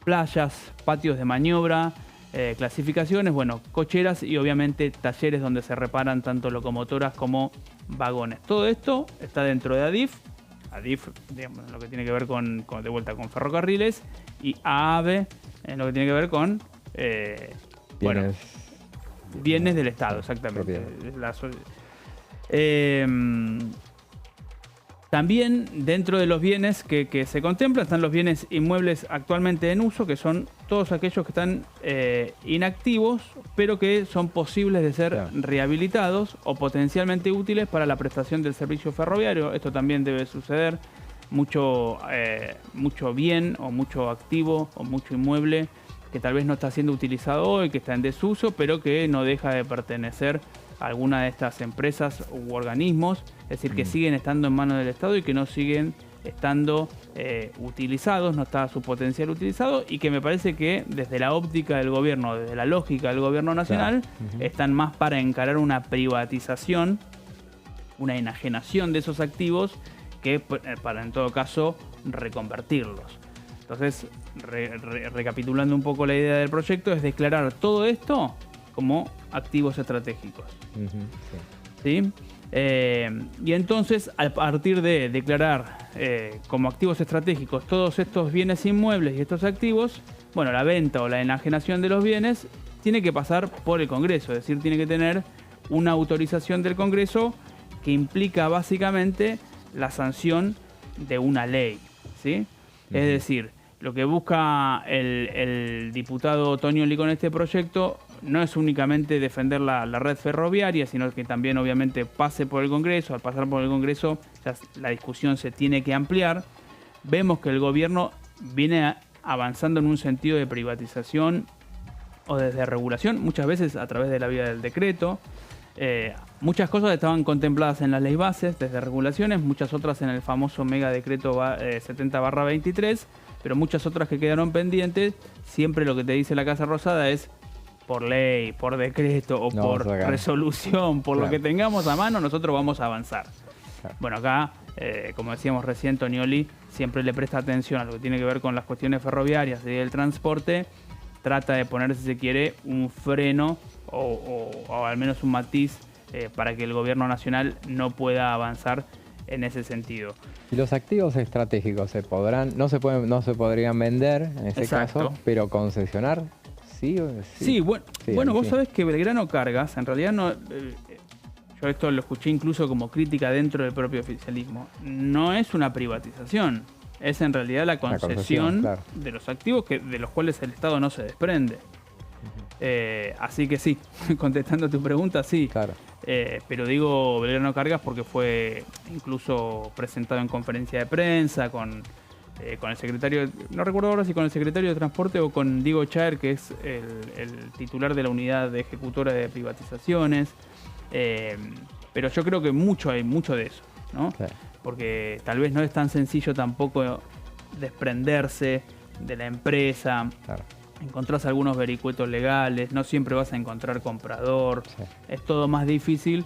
Playas, patios de maniobra, clasificaciones, bueno, cocheras y obviamente talleres donde se reparan tanto locomotoras como vagones. Todo esto está dentro de ADIF. ADIF, digamos, lo que tiene que ver con de vuelta con ferrocarriles, y AAVE, lo que tiene que ver con bienes del Estado, exactamente. También dentro de los bienes que se contemplan están los bienes inmuebles actualmente en uso, que son todos aquellos que están inactivos, pero que son posibles de ser rehabilitados o potencialmente útiles para la prestación del servicio ferroviario. Esto también debe suceder. Mucho bien o mucho activo o mucho inmueble que tal vez no está siendo utilizado hoy, que está en desuso, pero que no deja de pertenecer a alguna de estas empresas u organismos, es decir, que siguen estando en manos del Estado y que no siguen estando utilizados, no está su potencial utilizado, y que me parece que desde la óptica del gobierno, desde la lógica del gobierno nacional, están más para encarar una privatización, una enajenación de esos activos, que para en todo caso reconvertirlos. Entonces, recapitulando un poco la idea del proyecto, es declarar todo esto como activos estratégicos. ¿Sí? Y entonces, a partir de declarar como activos estratégicos todos estos bienes inmuebles y estos activos, bueno, la venta o la enajenación de los bienes tiene que pasar por el Congreso, es decir, tiene que tener una autorización del Congreso que implica básicamente la sanción de una ley, ¿sí? Es decir, lo que busca el diputado Tonioli con este proyecto no es únicamente defender la red ferroviaria, sino que también obviamente pase por el Congreso. Al pasar por el Congreso, ya la discusión se tiene que ampliar. Vemos que el gobierno viene avanzando en un sentido de privatización o de desregulación, muchas veces a través de la vía del decreto. Muchas cosas estaban contempladas en las leyes bases, desde regulaciones, muchas otras en el famoso mega decreto 70/23, pero muchas otras que quedaron pendientes. Siempre lo que te dice la Casa Rosada es por ley, por decreto o por resolución, por lo que tengamos a mano, nosotros vamos a avanzar. Bueno, acá, como decíamos recién, Tonioli siempre le presta atención a lo que tiene que ver con las cuestiones ferroviarias y del transporte. Trata de poner, si se quiere, un freno o al menos un matiz para que el gobierno nacional no pueda avanzar en ese sentido. Y los activos estratégicos no se podrían vender en ese caso, pero concesionar, sí. Sí, bueno, vos sabés que Belgrano Cargas, en realidad no. Yo esto lo escuché incluso como crítica dentro del propio oficialismo. No es una privatización, es en realidad la concesión claro, de los activos de los cuales el Estado no se desprende. Así que sí, contestando tu pregunta, sí. Claro. Pero digo Belgrano Cargas porque fue incluso presentado en conferencia de prensa con el secretario, no recuerdo ahora si con el secretario de Transporte o con Diego Chaer, que es el titular de la unidad ejecutora de privatizaciones. Pero yo creo que hay mucho de eso, ¿no? Claro. Porque tal vez no es tan sencillo tampoco desprenderse de la empresa. Claro. Encontrás algunos vericuetos legales, no siempre vas a encontrar comprador, sí. Es todo más difícil.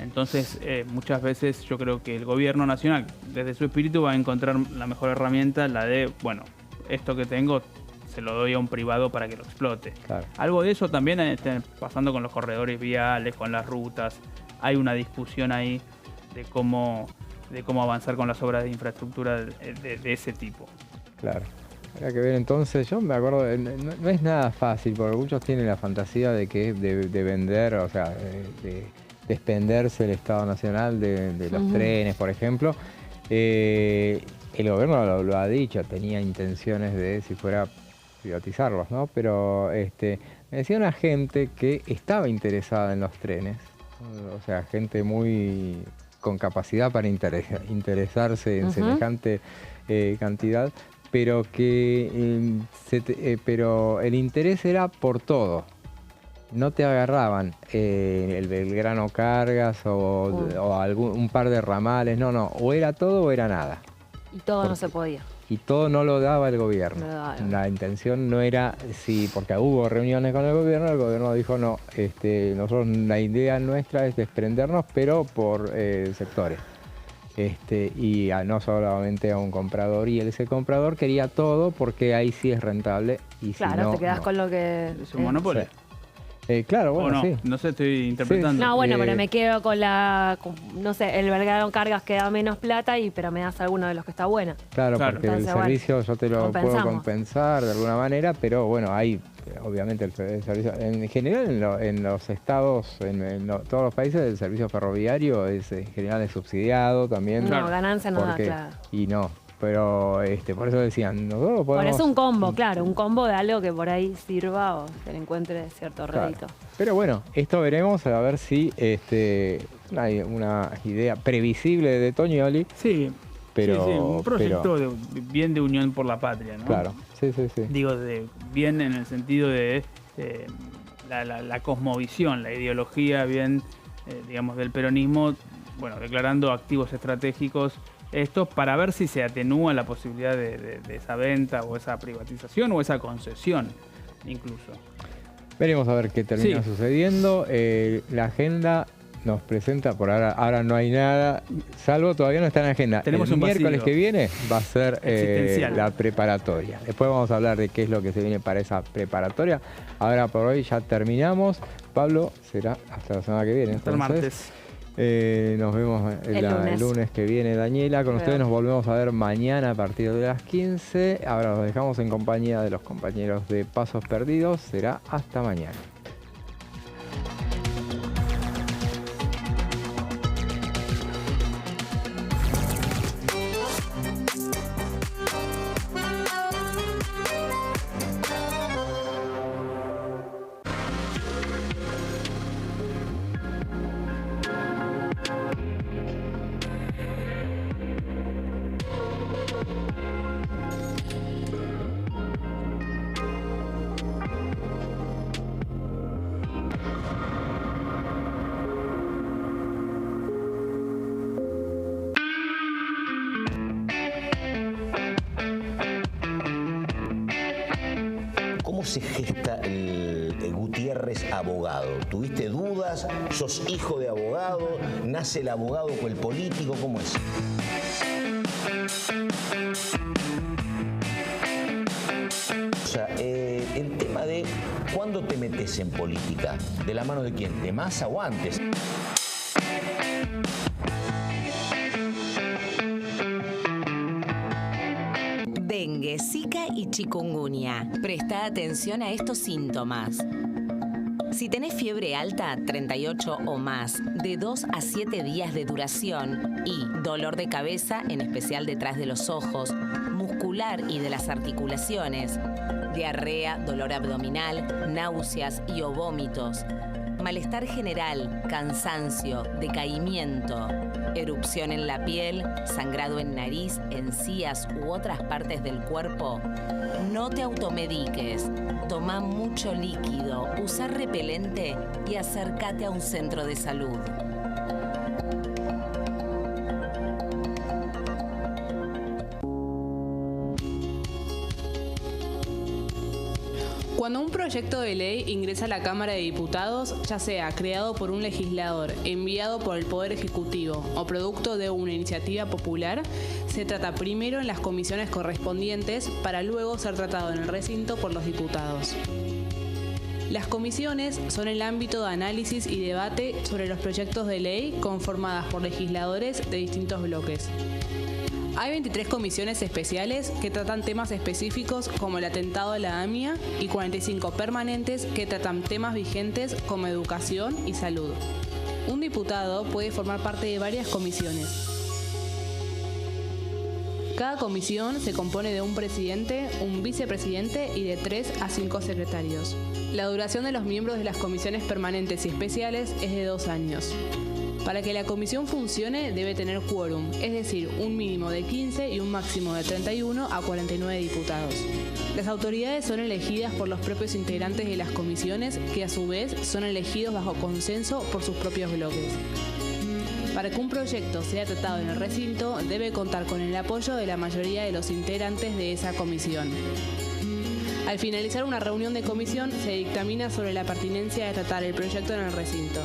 Entonces, muchas veces yo creo que el gobierno nacional, desde su espíritu, va a encontrar la mejor herramienta, la de, bueno, esto que tengo se lo doy a un privado para que lo explote. Claro. Algo de eso también está pasando con los corredores viales, con las rutas. Hay una discusión ahí de cómo avanzar con las obras de infraestructura de ese tipo. Claro. Habrá que ver entonces, yo me acuerdo, no es nada fácil, porque muchos tienen la fantasía de que de vender, o sea, de desprenderse el Estado Nacional de los trenes, por ejemplo. El gobierno lo ha dicho, tenía intenciones de, si fuera, privatizarlos, ¿no? Pero me decía una gente que estaba interesada en los trenes, o sea, gente muy con capacidad para interesarse en semejante cantidad, pero que pero el interés era por todo. No te agarraban el Belgrano Cargas o un par de ramales, no, o era todo o era nada. Y todo no se podía. Y todo no lo daba el gobierno. La intención no era, sí, porque hubo reuniones con el gobierno dijo no, nosotros la idea nuestra es desprendernos, pero por sectores. Y no solamente a un comprador, y ese comprador quería todo porque ahí sí es rentable. Y claro, si no, te quedás con lo que... Es un monopolio. Sí. Claro, bueno, no, sí. No sé, estoy interpretando. No, bueno, pero me quedo con no sé, el Belgrano Cargas que da menos plata, pero me das alguno de los que está buena. Claro, porque entonces, el servicio yo te lo puedo compensar de alguna manera, pero bueno, hay, obviamente, el servicio, en general en los estados, todos los países, el servicio ferroviario es en general es subsidiado también. No, ganancia no da, claro. Y no. Pero por eso decían, nosotros podemos... Bueno, es un combo, claro, un combo de algo que por ahí sirva o se le encuentre cierto rédito. Claro. Pero bueno, esto veremos a ver si hay una idea previsible de Toñoli. Sí, pero, sí, un proyecto bien de unión por la patria, ¿no? Claro, sí. Digo, bien en el sentido de la cosmovisión, la ideología bien, digamos, del peronismo, bueno, declarando activos estratégicos. Esto para ver si se atenúa la posibilidad de esa venta o esa privatización o esa concesión incluso. Veremos a ver qué termina sucediendo. La agenda nos presenta, por ahora no hay nada, salvo todavía no está en la agenda. Tenemos el miércoles que viene va a ser la preparatoria. Después vamos a hablar de qué es lo que se viene para esa preparatoria. Ahora por hoy ya terminamos. Pablo, será hasta la semana que viene. Hasta el martes. Nos vemos el lunes que viene, Daniela. Con ustedes nos volvemos a ver mañana a partir de las 15. Ahora los dejamos en compañía de los compañeros de Pasos Perdidos. Será hasta mañana. ¿Cómo se gesta el Gutiérrez abogado? ¿Tuviste dudas? ¿Sos hijo de abogado? ¿Nace el abogado con el político? ¿Cómo es? O sea, el tema de ¿cuándo te metes en política? ¿De la mano de quién? ¿De Massa o antes? Dengue, Zika y chikungunya. Presta atención a estos síntomas. Si tenés fiebre alta, 38 o más, de 2 a 7 días de duración y dolor de cabeza, en especial detrás de los ojos, muscular y de las articulaciones, diarrea, dolor abdominal, náuseas y o vómitos, malestar general, cansancio, decaimiento, erupción en la piel, sangrado en nariz, encías u otras partes del cuerpo, no te automediques. Toma mucho líquido, usa repelente y acércate a un centro de salud. Cuando un proyecto de ley ingresa a la Cámara de Diputados, ya sea creado por un legislador, enviado por el Poder Ejecutivo o producto de una iniciativa popular, se trata primero en las comisiones correspondientes para luego ser tratado en el recinto por los diputados. Las comisiones son el ámbito de análisis y debate sobre los proyectos de ley conformadas por legisladores de distintos bloques. Hay 23 comisiones especiales que tratan temas específicos como el atentado a la AMIA y 45 permanentes que tratan temas vigentes como educación y salud. Un diputado puede formar parte de varias comisiones. Cada comisión se compone de un presidente, un vicepresidente y de 3 a 5 secretarios. La duración de los miembros de las comisiones permanentes y especiales es de 2 años. Para que la comisión funcione debe tener quórum, es decir, un mínimo de 15 y un máximo de 31 a 49 diputados. Las autoridades son elegidas por los propios integrantes de las comisiones, que a su vez son elegidos bajo consenso por sus propios bloques. Para que un proyecto sea tratado en el recinto, debe contar con el apoyo de la mayoría de los integrantes de esa comisión. Al finalizar una reunión de comisión, se dictamina sobre la pertinencia de tratar el proyecto en el recinto.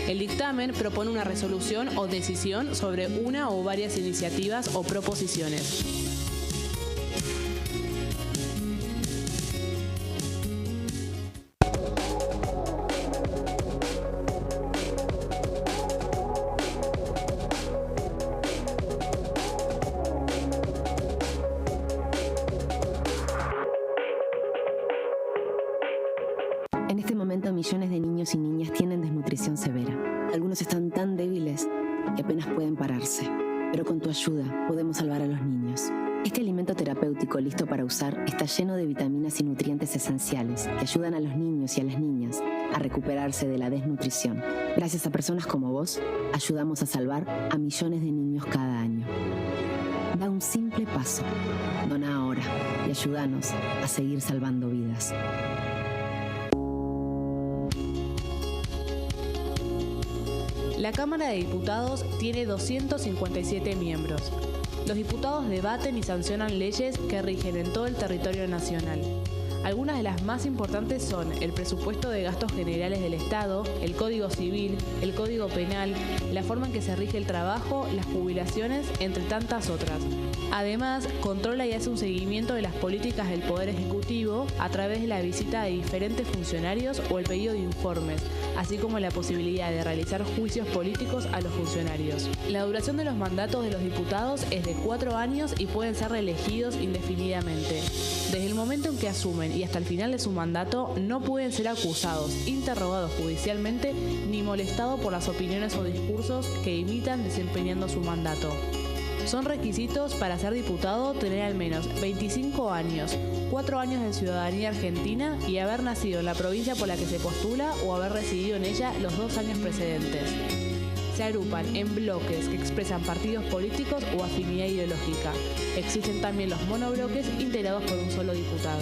El dictamen propone una resolución o decisión sobre una o varias iniciativas o proposiciones. En este momento, millones de niños y niñas tienen desnutrición severa. Algunos están tan débiles que apenas pueden pararse. Pero con tu ayuda podemos salvar a los niños. Este alimento terapéutico listo para usar está lleno de vitaminas y nutrientes esenciales que ayudan a los niños y a las niñas a recuperarse de la desnutrición. Gracias a personas como vos, ayudamos a salvar a millones de niños cada año. Da un simple paso. Dona ahora y ayúdanos a seguir salvando vidas. La Cámara de Diputados tiene 257 miembros. Los diputados debaten y sancionan leyes que rigen en todo el territorio nacional. Algunas de las más importantes son el presupuesto de gastos generales del Estado, el Código Civil, el Código Penal, la forma en que se rige el trabajo, las jubilaciones, entre tantas otras. Además, controla y hace un seguimiento de las políticas del Poder Ejecutivo a través de la visita de diferentes funcionarios o el pedido de informes, así como la posibilidad de realizar juicios políticos a los funcionarios. La duración de los mandatos de los diputados es de 4 años y pueden ser reelegidos indefinidamente. Desde el momento en que asumen y hasta el final de su mandato, no pueden ser acusados, interrogados judicialmente ni molestados por las opiniones o discursos que imitan desempeñando su mandato. Son requisitos para ser diputado tener al menos 25 años, 4 años de ciudadanía argentina y haber nacido en la provincia por la que se postula o haber residido en ella los 2 años precedentes. Se agrupan en bloques que expresan partidos políticos o afinidad ideológica. Existen también los monobloques integrados por un solo diputado.